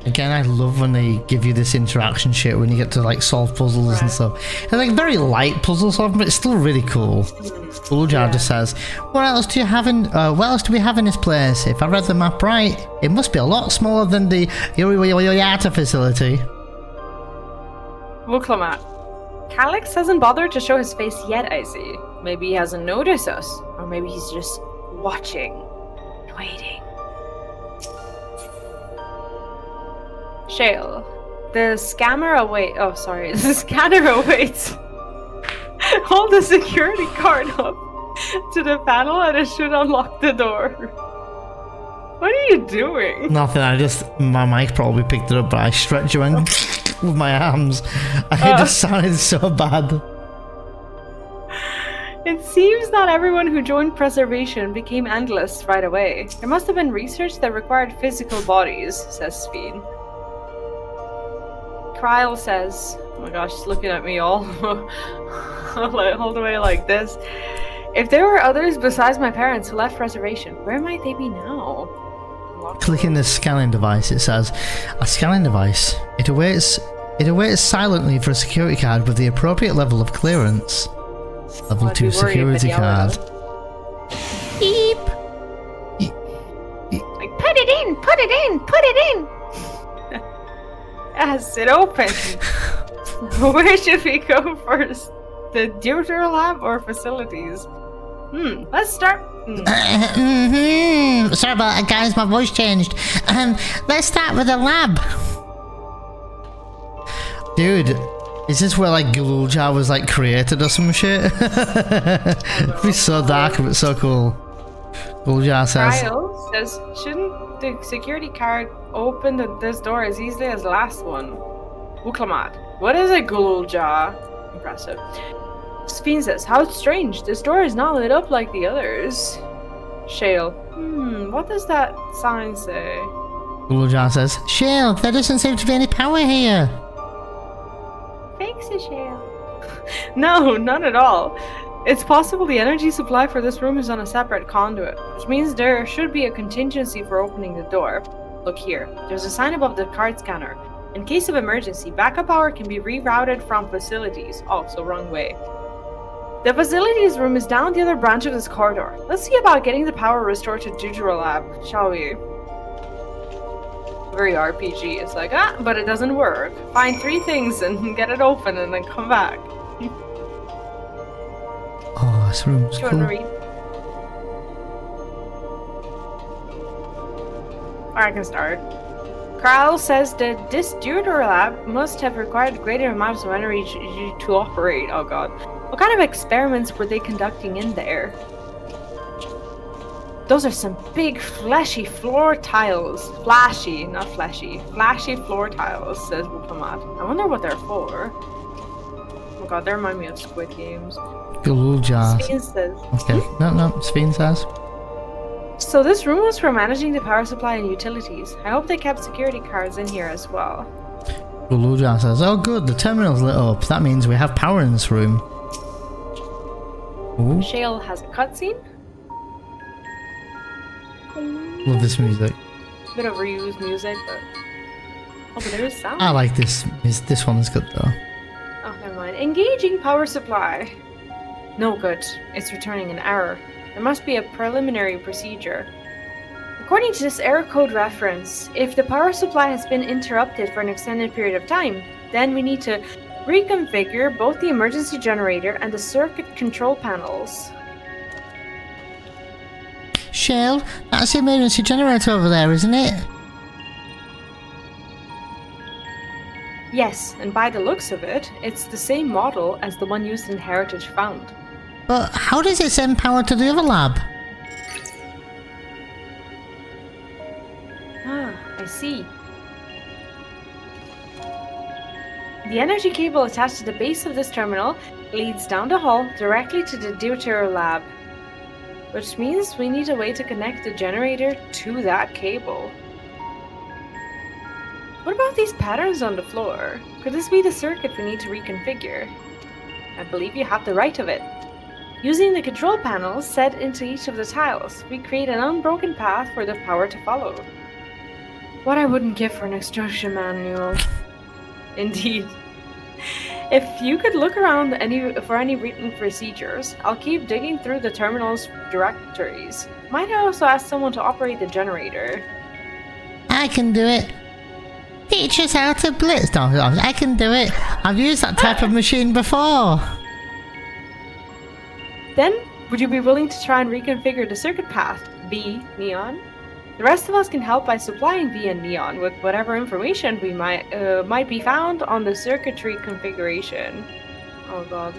Again, I love when they give you this interaction shit when you get to like solve puzzles and stuff. It's like very light puzzle solving, but it's still really cool. Ulljar just says, what else do we have in this place? If I read the map right, it must be a lot smaller than the Eorzea facility. Wuk Lamat. Calix hasn't bothered to show his face yet, I see. Maybe he hasn't noticed us. Or maybe he's just watching and waiting. Shale. The scanner awaits. Hold the security card up to the panel and it should unlock the door. What are you doing? Nothing, my mic probably picked it up, but I stretched it with my arms. It just sounded so bad. It seems not everyone who joined preservation became endless right away. There must have been research that required physical bodies, says Sphene. Tural says, oh my gosh, he's looking at me all hold away like this. If there were others besides my parents who left preservation, where might they be now? Clicking the scanning device, it says, a scanning device. It awaits silently for a security card with the appropriate level of clearance. Level 2 security card. Beep! Like, put it in! Put it in! Put it in! Yes, it opens. Where should we go first? The Dawntrail lab or facilities? Let's start. Sorry about that, guys. My voice changed. Let's start with the lab. Dude, is this where like Ulljar was like created or some shit? It'd be so dark but so cool. Ulljar says. Kyle says, shouldn't the security card open this door as easily as the last one? Wuk Lamat. What is a Ulljar? Impressive. Sphene says, how strange. This door is not lit up like the others. Shale. What does that sign say? Ulljar says, Shale, there doesn't seem to be any power here. Fix it, Shale. No, none at all. It's possible the energy supply for this room is on a separate conduit, which means there should be a contingency for opening the door. Look here. There's a sign above the card scanner. In case of emergency, backup power can be rerouted from facilities. Oh, so wrong way. The facilities room is down the other branch of this corridor. Let's see about getting the power restored to Tural lab, shall we? Very RPG. It's like, but it doesn't work. Find 3 things and get it open and then come back. Oh, this room's cool. Read? I can start. Tural says that this Tural lab must have required greater amounts of energy to operate. Oh god. What kind of experiments were they conducting in there? Those are some big fleshy floor tiles. Flashy, not fleshy. Flashy floor tiles, says Wuk Lamat. I wonder what they're for. Oh god, they remind me of Squid Games. Ulljar. Sphene says. Okay, no, Sphene says. So this room was for managing the power supply and utilities. I hope they kept security cards in here as well. Ulljar says, oh good, the terminal's lit up. That means we have power in this room. Ooh. Shale has a cutscene. Love this music. Bit of reused music, but... Oh, but there is sound. I like this. This one's good though. Oh, never mind. Engaging power supply. No good. It's returning an error. There must be a preliminary procedure. According to this error code reference, if the power supply has been interrupted for an extended period of time, then we need to reconfigure both the emergency generator and the circuit control panels. Shell, that's the emergency generator over there, isn't it? Yes, and by the looks of it, it's the same model as the one used in Heritage Found. But how does it send power to the other lab? Ah, I see. The energy cable attached to the base of this terminal leads down the hall directly to the Dawntrail lab. Which means we need a way to connect the generator to that cable. What about these patterns on the floor? Could this be the circuit we need to reconfigure? I believe you have the right of it. Using the control panels set into each of the tiles, we create an unbroken path for the power to follow. What I wouldn't give for an instruction manual. Indeed. If you could look around for any written procedures, I'll keep digging through the terminal's directories. Might I also ask someone to operate the generator? I can do it. Teach us how to blitz. No, I can do it. I've used that type of machine before. Then, would you be willing to try and reconfigure the circuit path, V, Neon? The rest of us can help by supplying V and Neon with whatever information we might be found on the circuitry configuration. Oh god.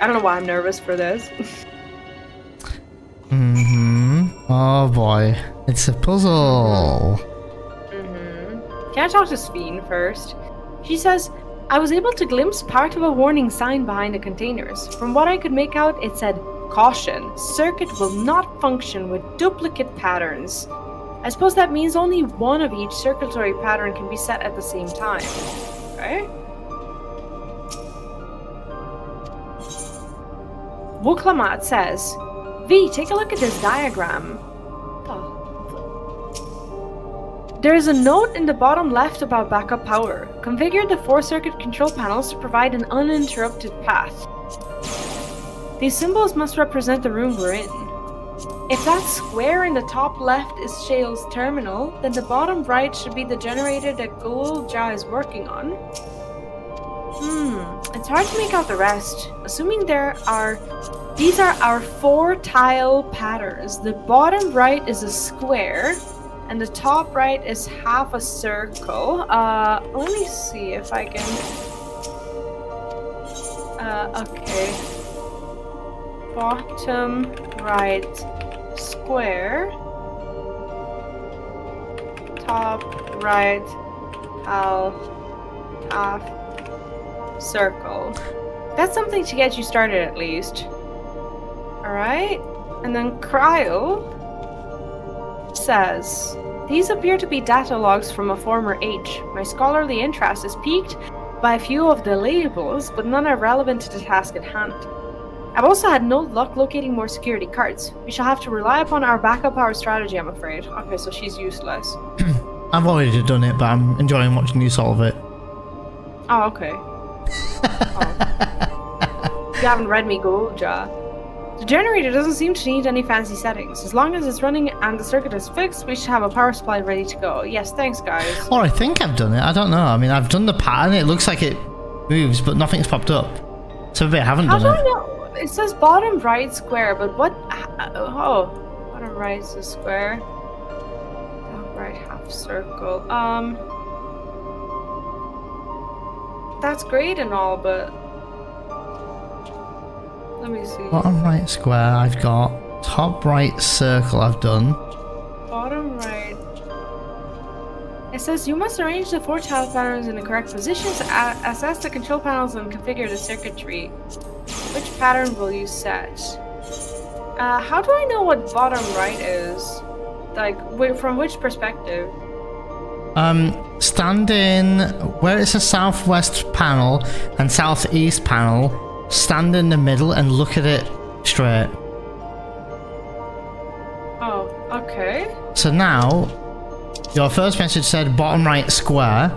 I don't know why I'm nervous for this. Oh boy. It's a puzzle. Can I talk to Sveen first? She says, I was able to glimpse part of a warning sign behind the containers. From what I could make out, it said, "Caution, circuit will not function with duplicate patterns." I suppose that means only one of each circulatory pattern can be set at the same time. Okay? Wuk Lamat says, V, take a look at this diagram. There is a note in the bottom left about backup power. Configure the 4 circuit control panels to provide an uninterrupted path. These symbols must represent the room we're in. If that square in the top left is Shale's terminal, then the bottom right should be the generator that Eorzea is working on. It's hard to make out the rest. Assuming these are our 4 tile patterns. The bottom right is a square, and the top right is half a circle. Let me see if I can... okay. Bottom right square. Top right half circle. That's something to get you started at least. Alright? And then Cryo says, these appear to be data logs from a former age. My scholarly interest is piqued by a few of the labels, but none are relevant to the task at hand. I've also had no luck locating more security cards. We shall have to rely upon our backup power strategy, I'm afraid. Okay, so she's useless. I've already done it, but I'm enjoying watching you solve it. Oh, okay. You haven't read me, Eorzea. The generator doesn't seem to need any fancy settings. As long as it's running and the circuit is fixed, we should have a power supply ready to go. Yes, thanks guys. Or I think I've done it. I don't know. I mean, I've done the pattern. It looks like it moves, but nothing's popped up. So maybe I haven't done it. How do I know? It says bottom right square, but what? Oh, bottom right is a square. Top right half circle. That's great and all, but let me see. Bottom right square I've got. Top right circle I've done. Bottom right. It says you must arrange the 4 tile patterns in the correct positions, assess the control panels, and configure the circuitry. Which pattern will you set? How do I know what bottom right is? Like, from which perspective? Stand in where it's a southwest panel and southeast panel. Stand in the middle and look at it straight. Oh, okay. So now, your first message said bottom right square.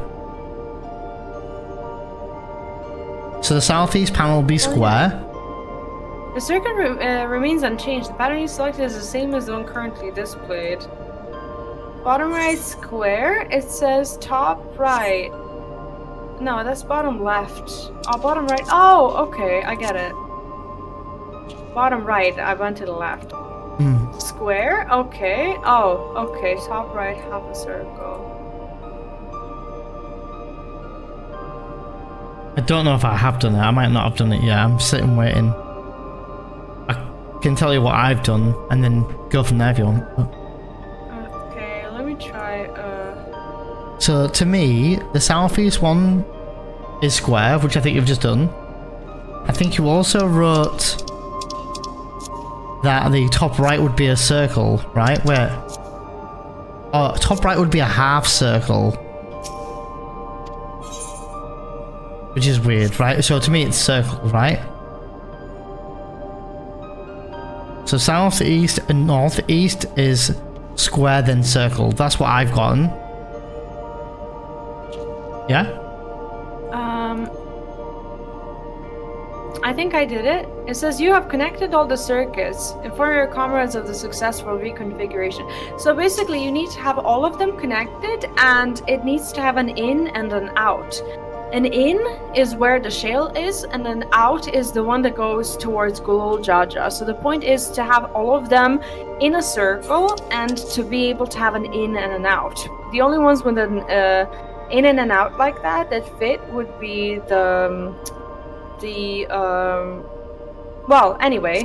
So the southeast panel will be square. The circuit remains unchanged. The pattern you selected is the same as the one currently displayed. Bottom right square, it says top right. No, that's bottom left. Oh, bottom right. Oh, okay, I get it. Bottom right, I went to the left. Square, okay. Oh, okay, top right, half a circle. I don't know if I have done it. I might not have done it yet. I'm sitting waiting. I can tell you what I've done and then go from there if you want. Okay, let me try. So to me, the southeast one is square, which I think you've just done. I think you also wrote that the top right would be a circle, right? Where? Oh, top right would be a half circle. Which is weird, right? So to me it's circle, right? So southeast and northeast is square then circle. That's what I've gotten. Yeah? I think I did it. It says you have connected all the circuits. Inform your comrades of the successful reconfiguration. So basically you need to have all of them connected and it needs to have an in and an out. An in is where the shale is and an out is the one that goes towards Gulul Jaja. So the point is to have all of them in a circle and to be able to have an in and an out. The only ones with an in and an out like that fit would be well, anyway,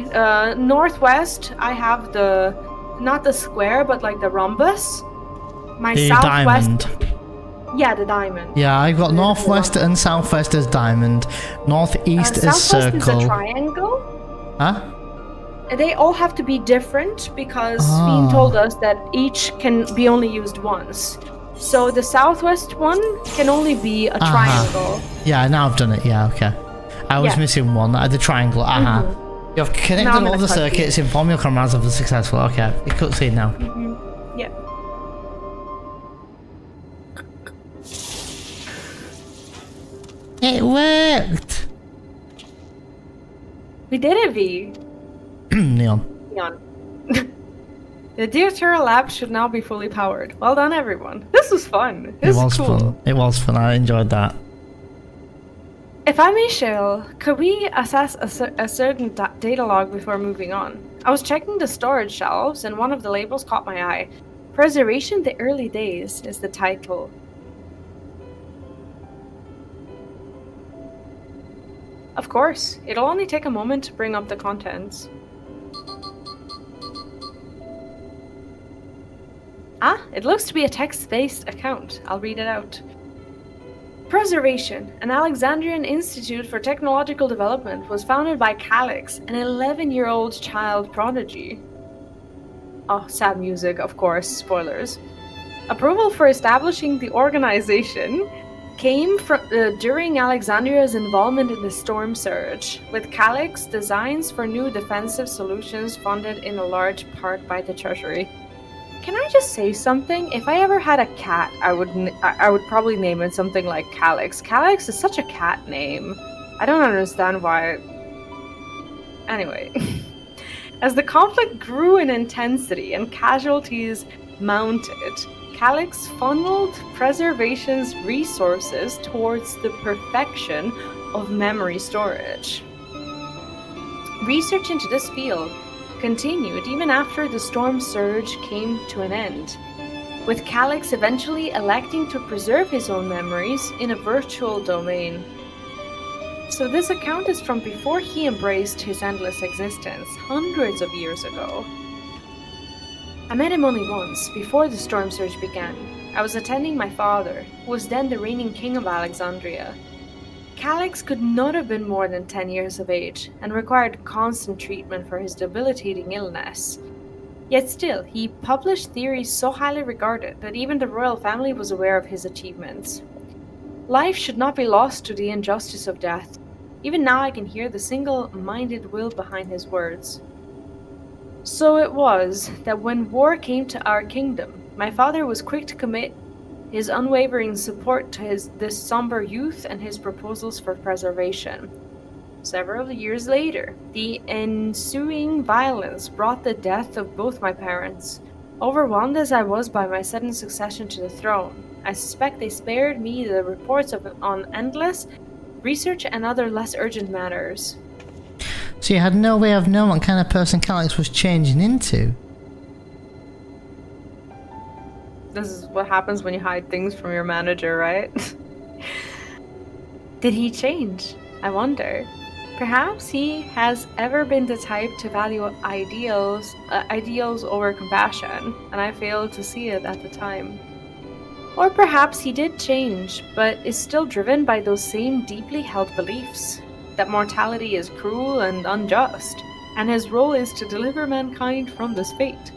northwest, I have not the square, but like the rhombus. My the southwest, diamond. Yeah, the diamond. Yeah, I've got northwest and southwest as diamond. Northeast is southwest circle. Is a triangle. Huh? They all have to be different because Fiend told us that each can be only used once. So the southwest one can only be a triangle. Yeah, now I've done it. Yeah, okay. I was missing one. The triangle. You have connected all the circuits. Inform your comrades of the successful. Okay, it cutscene now. Yeah. It worked. We did it, V. Neon. The Tural lab should now be fully powered. Well done, everyone. This was fun. It was cool. Fun. It was fun. I enjoyed that. If I may, Cheryl, could we assess a certain data log before moving on? I was checking the storage shelves and one of the labels caught my eye. Preservation the Early Days is the title. Of course, it'll only take a moment to bring up the contents. It looks to be a text-based account. I'll read it out. Preservation, an Alexandrian institute for technological development, was founded by Calix, an 11-year-old child prodigy. Oh, sad music, of course, spoilers. Approval for establishing the organization came during Alexandria's involvement in the Storm Surge, with Calix designs for new defensive solutions funded in a large part by the Treasury. Can I just say something? If I ever had a cat, I would probably name it something like Calix. Calix is such a cat name. I don't understand why. Anyway, as the conflict grew in intensity and casualties mounted, Calix funneled Preservation's resources towards the perfection of memory storage. Research into this field continued even after the Storm Surge came to an end, with Calix eventually electing to preserve his own memories in a virtual domain. So this account is from before he embraced his endless existence, hundreds of years ago. I met him only once, before the Storm Surge began. I was attending my father, who was then the reigning king of Alexandria. Calix could not have been more than 10 years of age, and required constant treatment for his debilitating illness. Yet still, he published theories so highly regarded that even the royal family was aware of his achievements. Life should not be lost to the injustice of death. Even now I can hear the single-minded will behind his words. So it was that when war came to our kingdom, my father was quick to commit his unwavering support to this somber youth and his proposals for preservation. Several years later, the ensuing violence brought the death of both my parents. Overwhelmed as I was by my sudden succession to the throne, I suspect they spared me the reports on endless research and other less urgent matters. So you had no way of knowing what kind of person Calyx was changing into? This is what happens when you hide things from your manager, right? Did he change? I wonder. Perhaps he has ever been the type to value ideals over compassion, and I failed to see it at the time. Or perhaps he did change, but is still driven by those same deeply held beliefs, that mortality is cruel and unjust, and his role is to deliver mankind from this fate.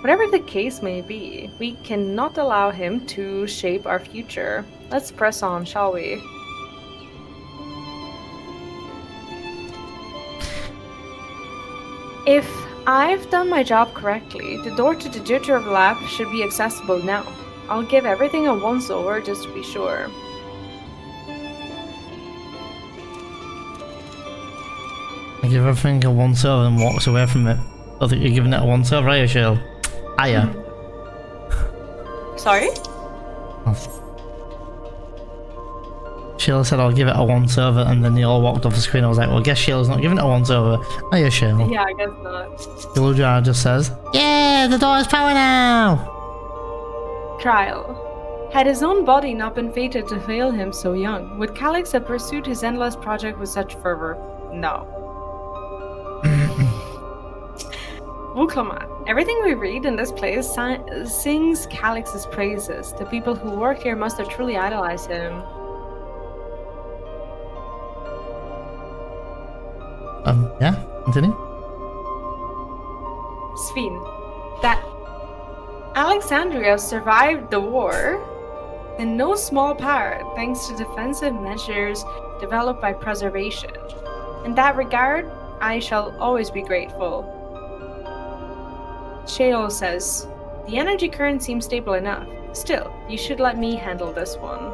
Whatever the case may be, we cannot allow him to shape our future. Let's press on, shall we? If I've done my job correctly, the door to the Dawntrail lab should be accessible now. I'll give everything a once-over just to be sure. I give everything a once-over and walks away from it. I think you're giving it a once-over, are you, Shale? Aya. Sorry? Sheila said I'll give it a once-over, and then they all walked off the screen. I was like, well, I guess Sheila's not giving it a once-over. Are you, Sheila? Yeah, I guess not. Yuljar just says, yeah, the door has power now! Trial. Had his own body not been fated to fail him so young, would Calyx have pursued his endless project with such fervor? No. Wuk Lamat. Everything we read in this place sings Calyx's praises. The people who work here must have truly idolized him. Yeah, continue. Sphene. That Alexandria survived the war in no small part thanks to defensive measures developed by preservation. In that regard, I shall always be grateful. Sheol says, the energy current seems stable enough. Still, you should let me handle this one.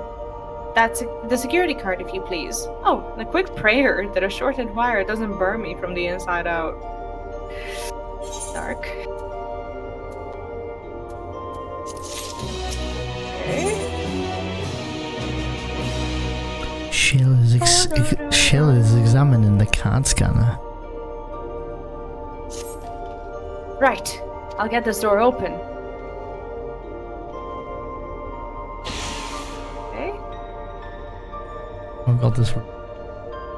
That's the security card, if you please. Oh, and a quick prayer that a shorted wire doesn't burn me from the inside out. Dark. Okay. Shell is examining the card scanner. Right. I'll get this door open. Okay. Oh god, this one.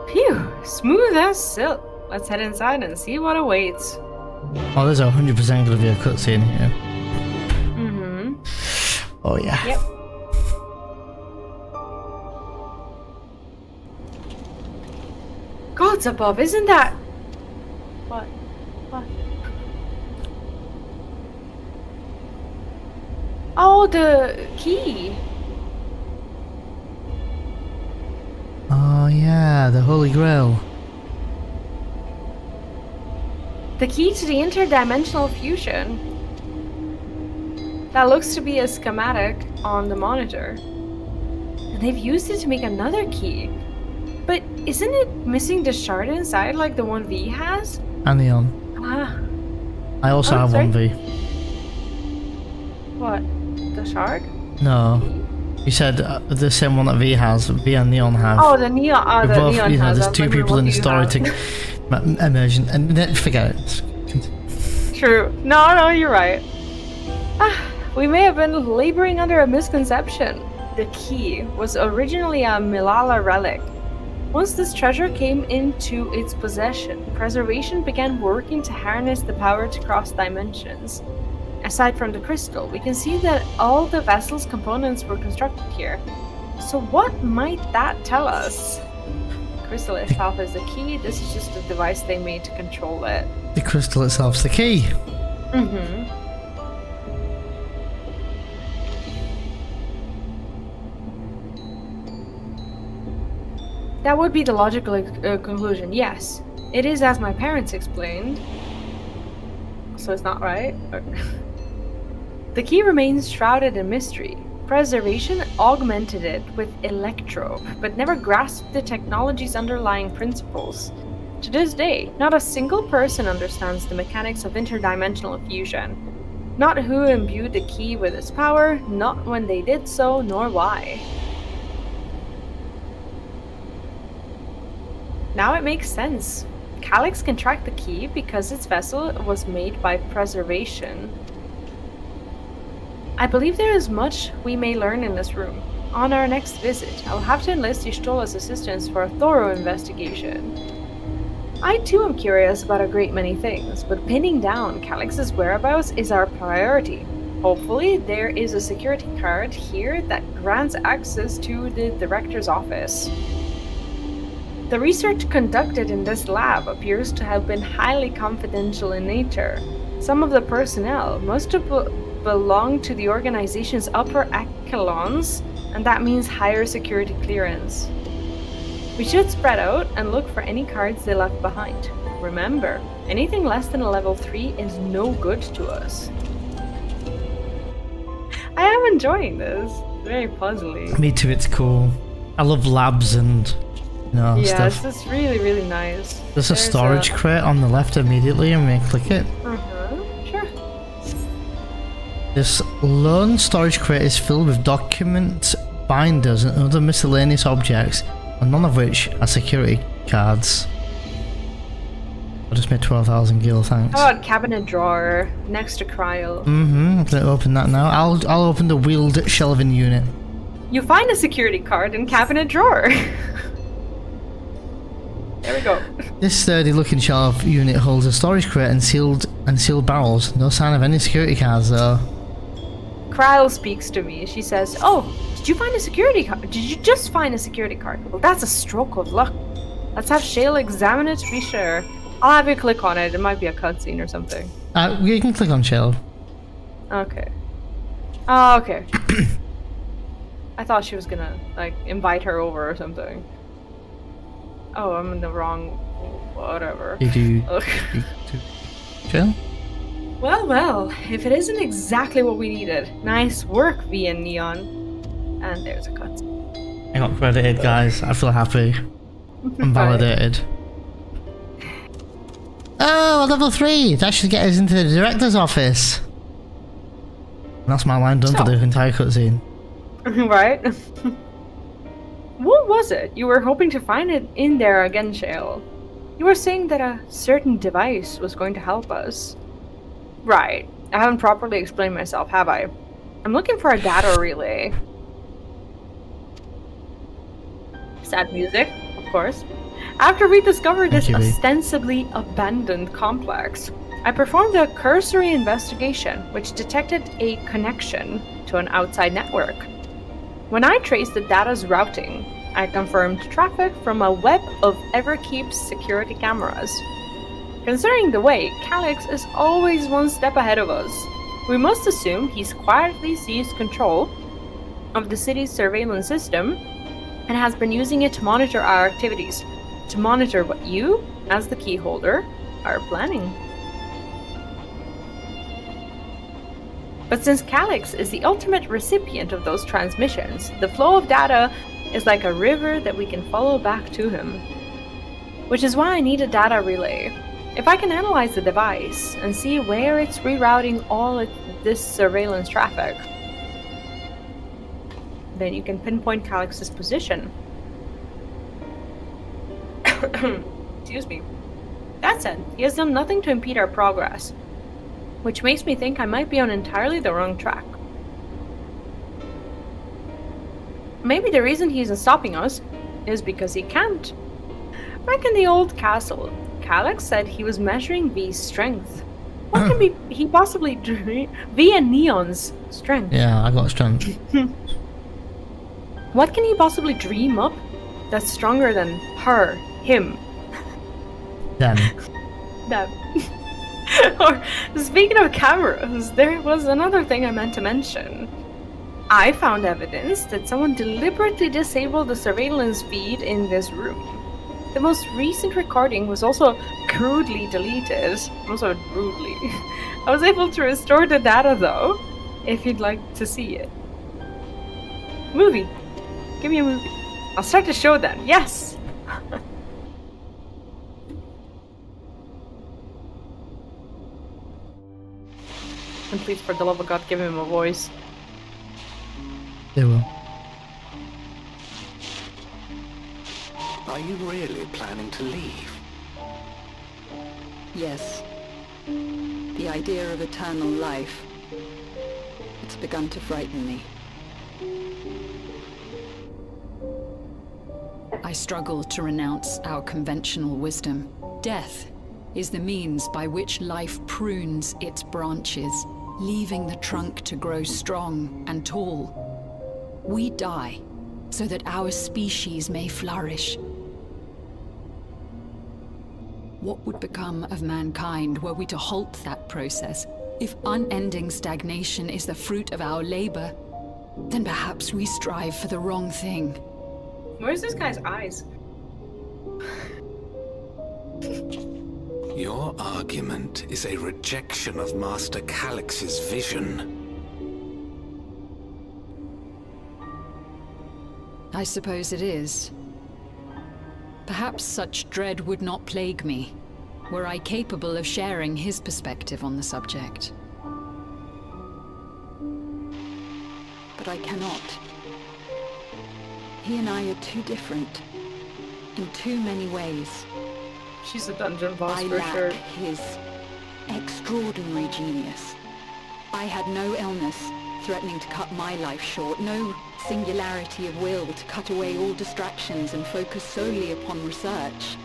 Phew. Smooth as silk. Let's head inside and see what awaits. Oh, there's 100% gonna be a cutscene here. Mm-hmm. Oh yeah. Yep. Gods above, isn't that... What? What? Oh, the key. Oh yeah, the Holy Grail. The key to the interdimensional fusion. That looks to be a schematic on the monitor. And they've used it to make another key. But isn't it missing the shard inside like the one V has? And the on. Ah. I also have sorry? one V. What? The shard? No. You said the same one that V has. V and Neon have. Oh, the neon. Oh, the both, neon you know, has. there's two people in the story to immersion, and then forget it. True. No, you're right. We may have been laboring under a misconception. The key was originally a Milala relic. Once this treasure came into its possession, preservation began working to harness the power to cross dimensions. Aside from the crystal, we can see that all the vessel's components were constructed here. So what might that tell us? The crystal itself is the key. This is just a device they made to control it. The crystal itself's the key. Mm-hmm. That would be the logical conclusion, yes. It is as my parents explained. So it's not right? The key remains shrouded in mystery. Preservation augmented it with electro, but never grasped the technology's underlying principles. To this day, not a single person understands the mechanics of interdimensional fusion. Not who imbued the key with its power, not when they did so, nor why. Now it makes sense. Calyx can track the key because its vessel was made by preservation. I believe there is much we may learn in this room. On our next visit, I'll have to enlist Y'shtola's assistance for a thorough investigation. I too am curious about a great many things, but pinning down Calyx's whereabouts is our priority. Hopefully, there is a security card here that grants access to the director's office. The research conducted in this lab appears to have been highly confidential in nature. Some of the personnel must have belonged to the organization's upper echelons, and that means higher security clearance. We should spread out and look for any cards they left behind. Remember, anything less than a level 3 is no good to us. I am enjoying this. Very puzzly. Me too, it's cool. I love labs and yeah, stuff. it's just really, really nice. There's a storage crate on the left immediately and we click it. Sure. This lone storage crate is filled with document binders and other miscellaneous objects, and none of which are security cards. I just made 12,000 gil, thanks. How about cabinet drawer next to cryo? I'm gonna open that now. I'll open the wheeled shelving unit. You find a security card in cabinet drawer. There we go. This sturdy-looking shelf unit holds a storage crate and sealed barrels. No sign of any security cards though. Kryle speaks to me. She says, "Oh, did you find a security card? Did you just find a security card? Well, that's a stroke of luck. Let's have Shale examine it to be sure. I'll have you click on it. It might be a cutscene or something." You can click on Shale. Okay. Oh, okay. I thought she was gonna, like, invite her over or something. Oh, I'm in the wrong... whatever. Shale? Well, if it isn't exactly what we needed. Nice work, V and Neon. And there's a cut. I got credited, guys. I feel happy. I'm validated. Oh, level 3! That should get us into the director's office. That's my line done for the entire cutscene. Right? What was it? You were hoping to find it in there again, Shale. You were saying that a certain device was going to help us. Right. I haven't properly explained myself, have I? I'm looking for a data relay. Sad music, of course. After we discovered this ostensibly abandoned complex, I performed a cursory investigation which detected a connection to an outside network. When I traced the data's routing, I confirmed traffic from a web of Everkeep's security cameras. Considering the way, Calyx is always one step ahead of us. We must assume he's quietly seized control of the city's surveillance system and has been using it to monitor our activities, to monitor what you, as the key holder, are planning. But since Calyx is the ultimate recipient of those transmissions, the flow of data is like a river that we can follow back to him. Which is why I need a data relay. If I can analyze the device and see where it's rerouting all this surveillance traffic, then you can pinpoint Calyx's position. Excuse me. That said, he has done nothing to impede our progress, which makes me think I might be on entirely the wrong track. Maybe the reason he isn't stopping us is because he can't. Back in the old castle, Calyx said he was measuring V's strength. What can he possibly do? V and Neon's strength. Yeah, I got strength. What can he possibly dream up that's stronger than her, him? Them. Them. Or, speaking of cameras, there was another thing I meant to mention. I found evidence that someone deliberately disabled the surveillance feed in this room. The most recent recording was also crudely deleted. Also rudely. I was able to restore the data though, if you'd like to see it. Movie. Give me a movie. I'll start the show then. Yes! And please, for the love of God, give him a voice. They will. Are you really planning to leave? Yes. The idea of eternal life. It's begun to frighten me. I struggle to renounce our conventional wisdom. Death is the means by which life prunes its branches, leaving the trunk to grow strong and tall. We die so that our species may flourish. What would become of mankind were we to halt that process? If unending stagnation is the fruit of our labor, then perhaps we strive for the wrong thing. Where's this guy's eyes? Your argument is a rejection of Master Calix's vision. I suppose it is. Perhaps such dread would not plague me, were I capable of sharing his perspective on the subject. But I cannot. He and I are too different. In too many ways. She's a dungeon boss I for lack sure. his extraordinary genius. I had no illness threatening to cut my life short, no singularity of will to cut away all distractions and focus solely upon research.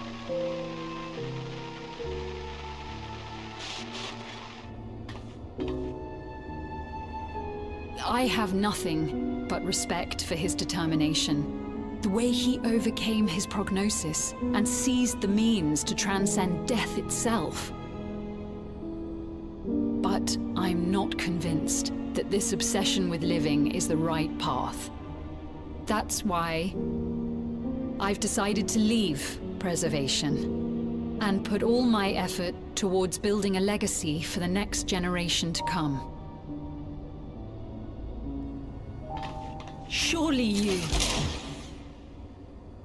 I have nothing but respect for his determination. The way he overcame his prognosis and seized the means to transcend death itself. But I'm not convinced that this obsession with living is the right path. That's why I've decided to leave preservation and put all my effort towards building a legacy for the next generation to come. Surely you...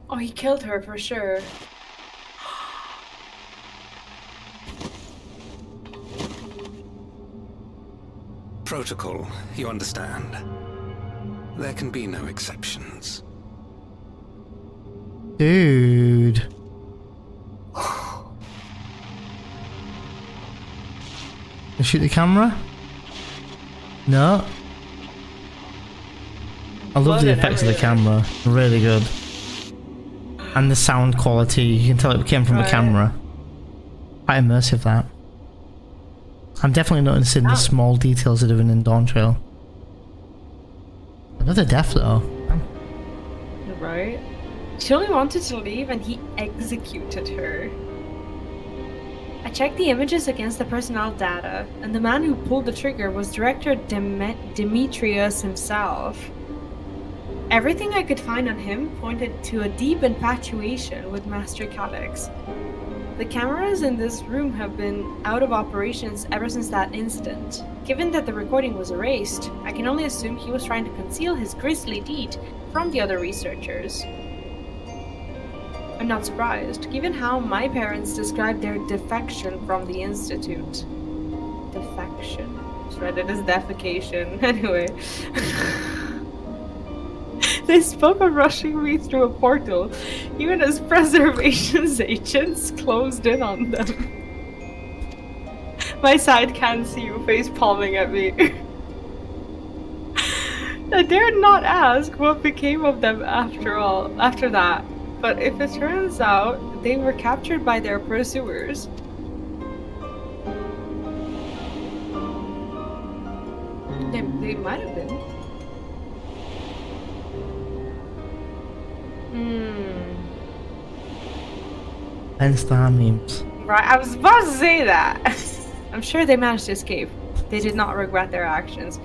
Oh, he killed her for sure. Protocol, you understand. There can be no exceptions. Dude. Shoot the camera? No. I love the effects of the camera. Really good. And the sound quality, you can tell it came from the camera. Quite immersive, that. I'm definitely noticing the small details that are in Dawntrail. Another death though. Right? She only wanted to leave and he executed her. I checked the images against the personnel data, and the man who pulled the trigger was Director Demetrius himself. Everything I could find on him pointed to a deep infatuation with Master Calix. The cameras in this room have been out of operations ever since that incident. Given that the recording was erased, I can only assume he was trying to conceal his grisly deed from the other researchers. I'm not surprised, given how my parents described their defection from the Institute. Defection. Just read it as defecation. Anyway. They spoke of rushing me through a portal, even as preservation's agents closed in on them. My side can't see you face palming at me. I dared not ask what became of them after that, but if it turns out they were captured by their pursuers. They might have been. Hence the hand memes. Right, I was about to say that. I'm sure they managed to escape. They did not regret their actions.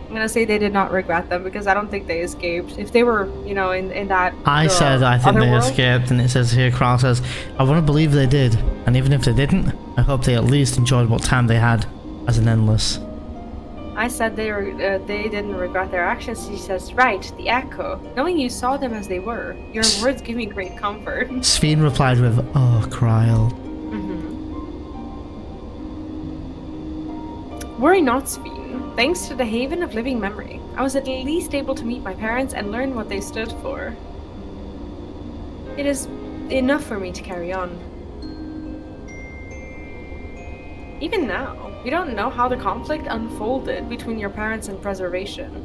I'm gonna say they did not regret them because I don't think they escaped. If they were, you know, in that I said I think they escaped, and it says here, Kral says, I want to believe they did, and even if they didn't, I hope they at least enjoyed what time they had as an endless. I said they didn't regret their actions. She says, right, the echo. Knowing you saw them as they were, your words give me great comfort. Sphene replied with, oh, Kryl. Worry not, Sphene. Thanks to the Haven of Living Memory, I was at least able to meet my parents and learn what they stood for. It is enough for me to carry on. Even now, we don't know how the conflict unfolded between your parents and Preservation.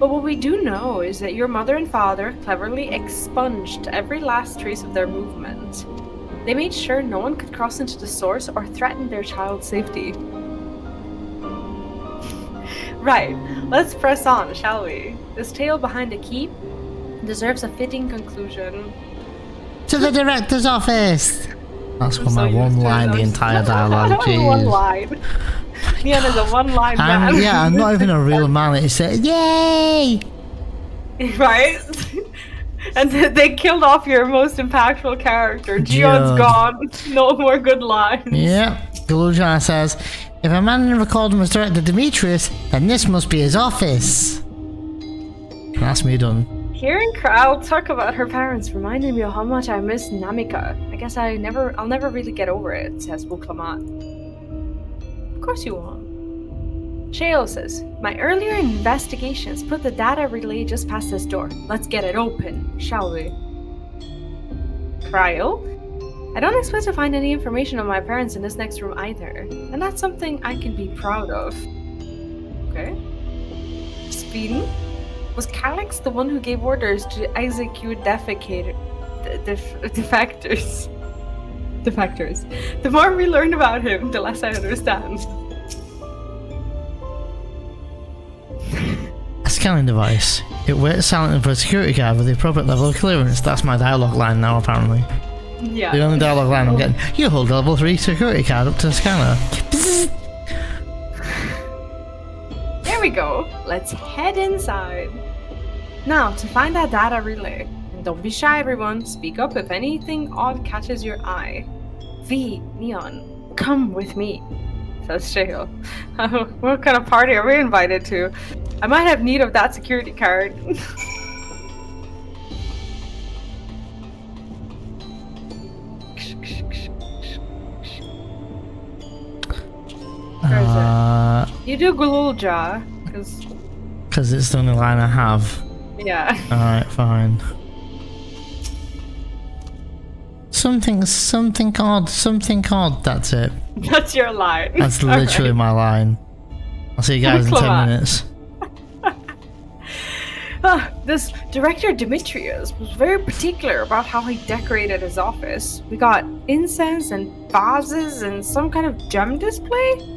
But what we do know is that your mother and father cleverly expunged every last trace of their movement. They made sure no one could cross into the source or threaten their child's safety. Right, let's press on, shall we? This tale behind the keep deserves a fitting conclusion. To the director's office! That's for my one line, the entire dialogue. Jeez. One line. Neon is a one-line man. Yeah, I'm not even a real man. It said, yay! Right? And they killed off your most impactful character. Geod's gone. No more good lines. Yep. Galujana says, if a man in the recording was director Demetrius, then this must be his office. And that's me done. Hearing Kryl talk about her parents reminded me of how much I miss Namika. I guess I'll never really get over it, says Wuk Lamat. Of course you won't. Shale says, my earlier investigations put the data relay just past this door. Let's get it open, shall we? Kryl? I don't expect to find any information on my parents in this next room either, and that's something I can be proud of. Okay. Sphene? Was Calyx the one who gave orders to execute defectors? The more we learn about him, the less I understand. A scanning device. It waits silently for a security guard with the appropriate level of clearance. That's my dialogue line now, apparently. Yeah. The only dialogue line I'm getting. You hold a level 3 security card up to the scanner. There we go. Let's head inside. Now, to find that data relay. And don't be shy, everyone. Speak up if anything odd catches your eye. V, Neon, come with me, says Shale. What kind of party are we invited to? I might have need of that security card. Where is it? You do Gululja, because it's the only line I have. Yeah. Alright, fine. Something odd, that's it. That's your line. That's literally my line. I'll see you guys in 10 minutes. This director Demetrius was very particular about how he decorated his office. We got incense and vases and some kind of gem display.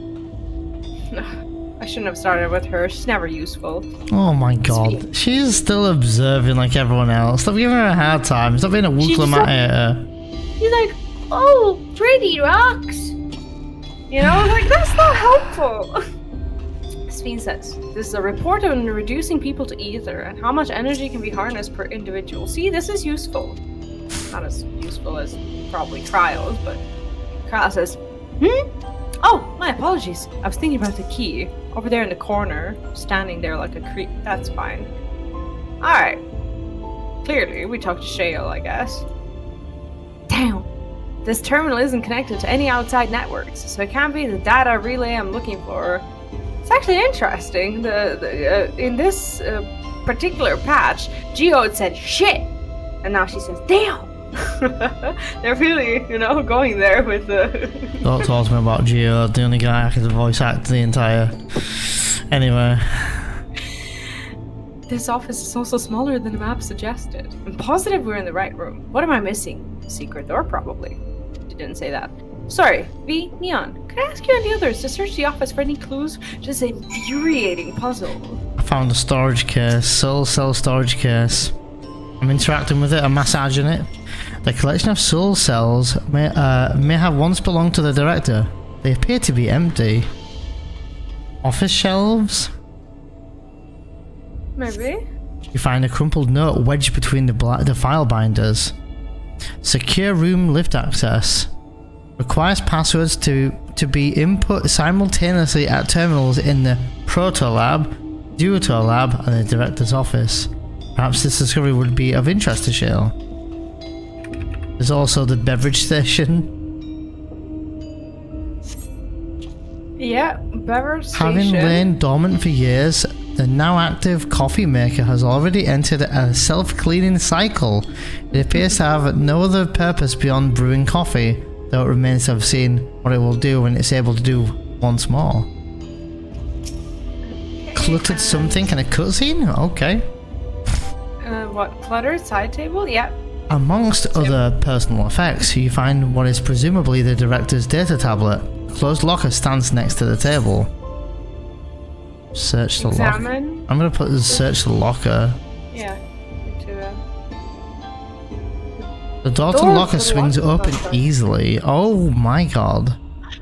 I shouldn't have started with her. She's never useful. Oh my god. She's still observing like everyone else. Stop giving her a hard time. Stop being a Wuk Lamat hater. She's like, oh, pretty rocks. You know, like, that's not helpful. Sphene says, this is a report on reducing people to ether and how much energy can be harnessed per individual. See, this is useful. Not as useful as probably Kryl, but Kryl says, Oh, my apologies. I was thinking about the key. Over there in the corner, standing there like a creep. That's fine. Alright. Clearly, we talked to Shale, I guess. Damn. This terminal isn't connected to any outside networks, so it can't be the data relay I'm looking for. It's actually interesting. In this particular patch, Geode said shit, and now she says damn. They're really, going there with the. Don't talk to me about Geode, the only guy I can voice act the entire. Anyway. This office is also smaller than the map suggested. I'm positive we're in the right room. What am I missing? Secret door, probably. She didn't say that. Sorry, V, Neon. Could I ask you and the others to search the office for any clues to this infuriating puzzle? I found a storage case, soul cell storage case. I'm interacting with it, I'm massaging it. The collection of soul cells may have once belonged to the director. They appear to be empty. Office shelves? Maybe. You find a crumpled note wedged between the file binders. Secure room lift access. Requires passwords to be input simultaneously at terminals in the Protolab, Duotolab, and the Director's Office. Perhaps this discovery would be of interest to Shale. There's also the beverage station. Yeah, beverage station. Having lain dormant for years, the now active coffee maker has already entered a self-cleaning cycle. It appears to have no other purpose beyond brewing coffee, though it remains to have seen what it will do when it's able to do once more. Cluttered something and a cutscene? Okay. What, cluttered side table? Yeah. Amongst other personal effects, you find what is presumably the director's data tablet. A closed locker stands next to the table. Search the locker. Examine. I'm gonna put the search the locker. Yeah. The door to the locker swings open easily. Oh my god.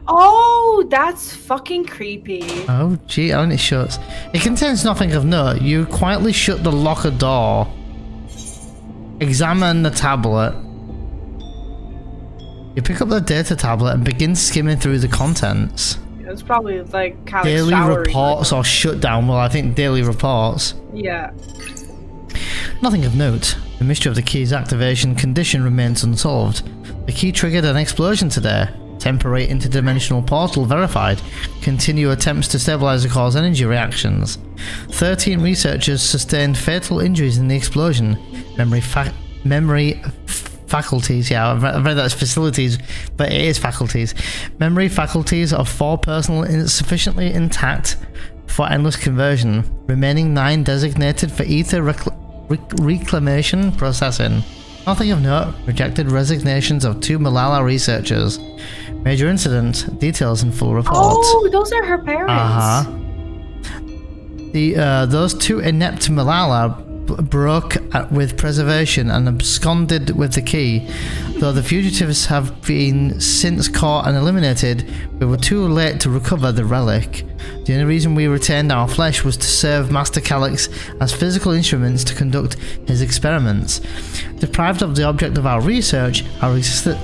Oh, that's fucking creepy. Oh gee, and it shuts. It contains nothing of note. You quietly shut the locker door. Examine the tablet. You pick up the data tablet and begin skimming through the contents. It's probably like daily reports or shutdown. Well, I think daily reports. Yeah. Nothing of note. The mystery of the key's activation condition remains unsolved. The key triggered an explosion today. Temporary interdimensional portal verified. Continue attempts to stabilize the core's energy reactions. 13 researchers sustained fatal injuries in the explosion. Memory faculties, yeah, I've read that as facilities, but it is faculties. Memory faculties of 4 personnel sufficiently intact for endless conversion. Remaining 9 designated for ether reclamation processing. Nothing of note. Rejected resignations of 2 Malala researchers. Major incident. Details in full report. Oh, those are her parents. Those 2 inept Malala broke with preservation and absconded with the key. Though the fugitives have been since caught and eliminated, we were too late to recover the relic. The only reason we retained our flesh was to serve Master Calyx as physical instruments to conduct his experiments. Deprived of the object of our research, our existence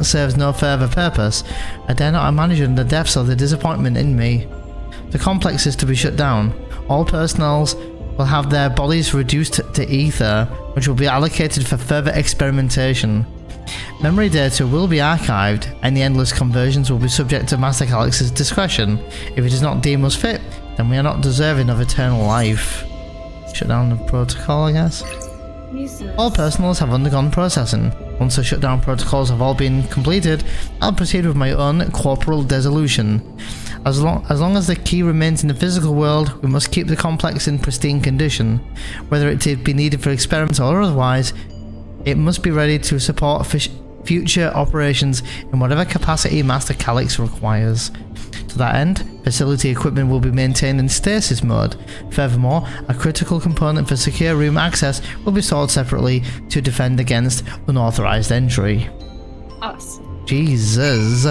serves no further purpose. I dare not imagine the depths of the disappointment in me. The complex is to be shut down. All personnels will have their bodies reduced to ether, which will be allocated for further experimentation. Memory data will be archived, and the endless conversions will be subject to Master Calyx's discretion. If it does not deem us fit, then we are not deserving of eternal life. Shut down the protocol, I guess. Jesus. All personnels have undergone processing. Once the shutdown protocols have all been completed, I'll proceed with my own corporal dissolution. As long as the key remains in the physical world, we must keep the complex in pristine condition. Whether it be needed for experiments or otherwise, it must be ready to support future operations in whatever capacity Master Calyx requires. To that end, facility equipment will be maintained in stasis mode. Furthermore, a critical component for secure room access will be stored separately to defend against unauthorized entry. Us. Jesus.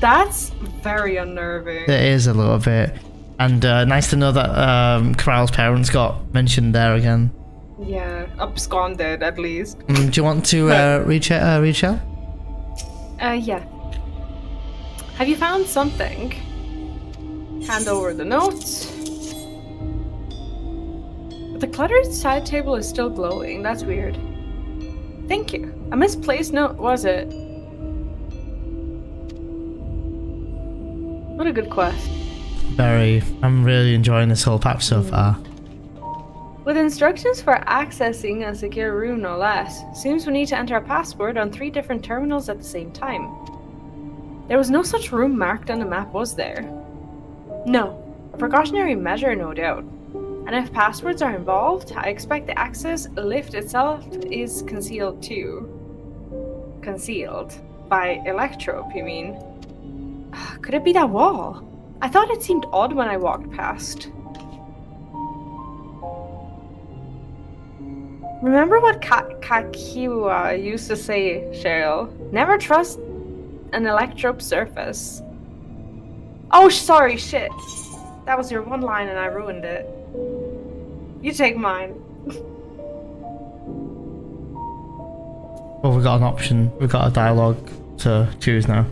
That's very unnerving. It is a little bit. And nice to know that Corral's parents got mentioned there again. Yeah, absconded at least. Do you want to reach out? Yeah. Have you found something? Hand over the notes. The cluttered side table is still glowing. That's weird. Thank you. A misplaced note, was it? What a good quest. Very. I'm really enjoying this whole patch so far. With instructions for accessing a secure room, no less. Seems we need to enter a password on 3 different terminals at the same time. There was no such room marked on the map, was there? No. A precautionary measure, no doubt. And if passwords are involved, I expect the access lift itself is concealed too. Concealed? By electrope, you mean? Could it be that wall? I thought it seemed odd when I walked past. Remember what Kakiwa used to say, Cheryl? Never trust an electrope surface. Oh, sorry, shit. That was your one line and I ruined it. You take mine. Well, we've got an option. We've got a dialogue to choose now.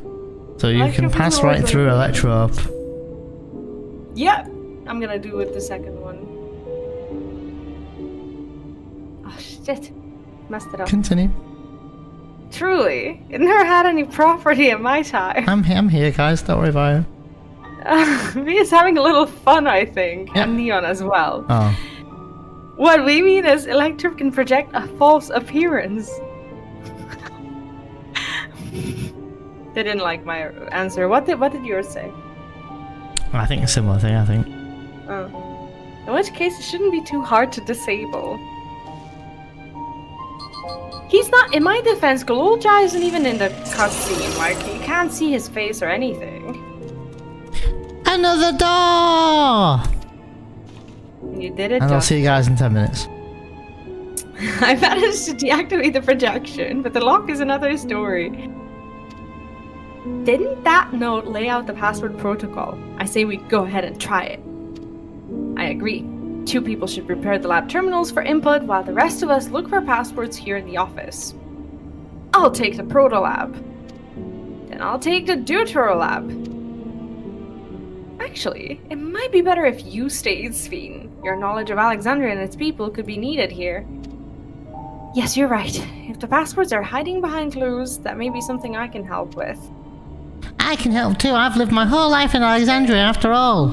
So you can pass right through Electrope. Yep, I'm gonna do with the second one. Oh shit, messed it up. Continue. Truly, it never had any property in my time. I'm here, guys. Don't worry about it. Me is having a little fun, I think, and Neon as well. Oh. What we mean is Electro can project a false appearance. They didn't like my answer. What did yours say? I think a similar thing, I think. Oh. In which case, it shouldn't be too hard to disable. He's not, in my defense, Gololja isn't even in the cutscene. Like, you can't see his face or anything. Another door! You did it, And I'll see you guys in 10 minutes. I managed to deactivate the projection, but the lock is another story. Didn't that note lay out the password protocol? I say we go ahead and try it. I agree. 2 people should prepare the lab terminals for input while the rest of us look for passwords here in the office. I'll take the Proto Lab. Then I'll take the Tural Lab. Actually, it might be better if you stayed, Sphene. Your knowledge of Alexandria and its people could be needed here. Yes, you're right. If the passwords are hiding behind clues, that may be something I can help with. I can help too. I've lived my whole life in Alexandria after all.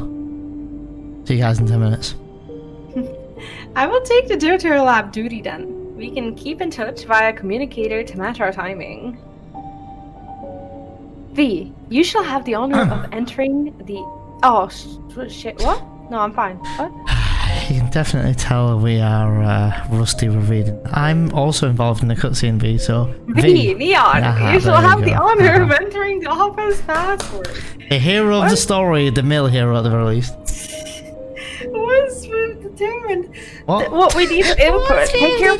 See you guys in 10 minutes. I will take the Tural Lab duty then. We can keep in touch via communicator to match our timing. V, you shall have the honor of entering the... Oh, shit, what? No, I'm fine. What? You can definitely tell we are rusty with reading. I'm also involved in the cutscene, V, so... V, Neon, you shall have the honor of Uh-huh. entering the office password. The hero of the story, the male hero at the very least. What's determined? What? We need to input. Take your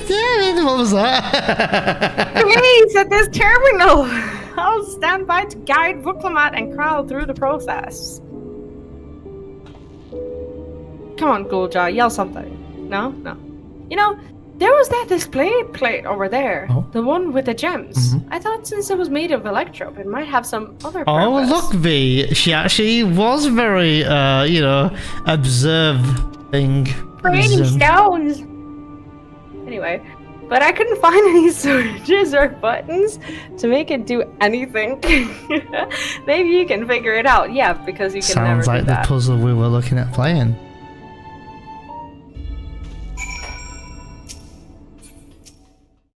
What was that? place at this terminal. I'll stand by to guide Wuk Lamat and Kral through the process. Come on, Golja, yell something. No? No. You know, there was that display plate over there. Oh. The one with the gems. Mm-hmm. I thought since it was made of electro, it might have some other purpose. Oh, look, V. She actually was very, observing. Brain stones! Anyway, but I couldn't find any switches or buttons to make it do anything. Maybe you can figure it out. Yeah, because you can never Sounds like do the that. puzzle we were looking at playing.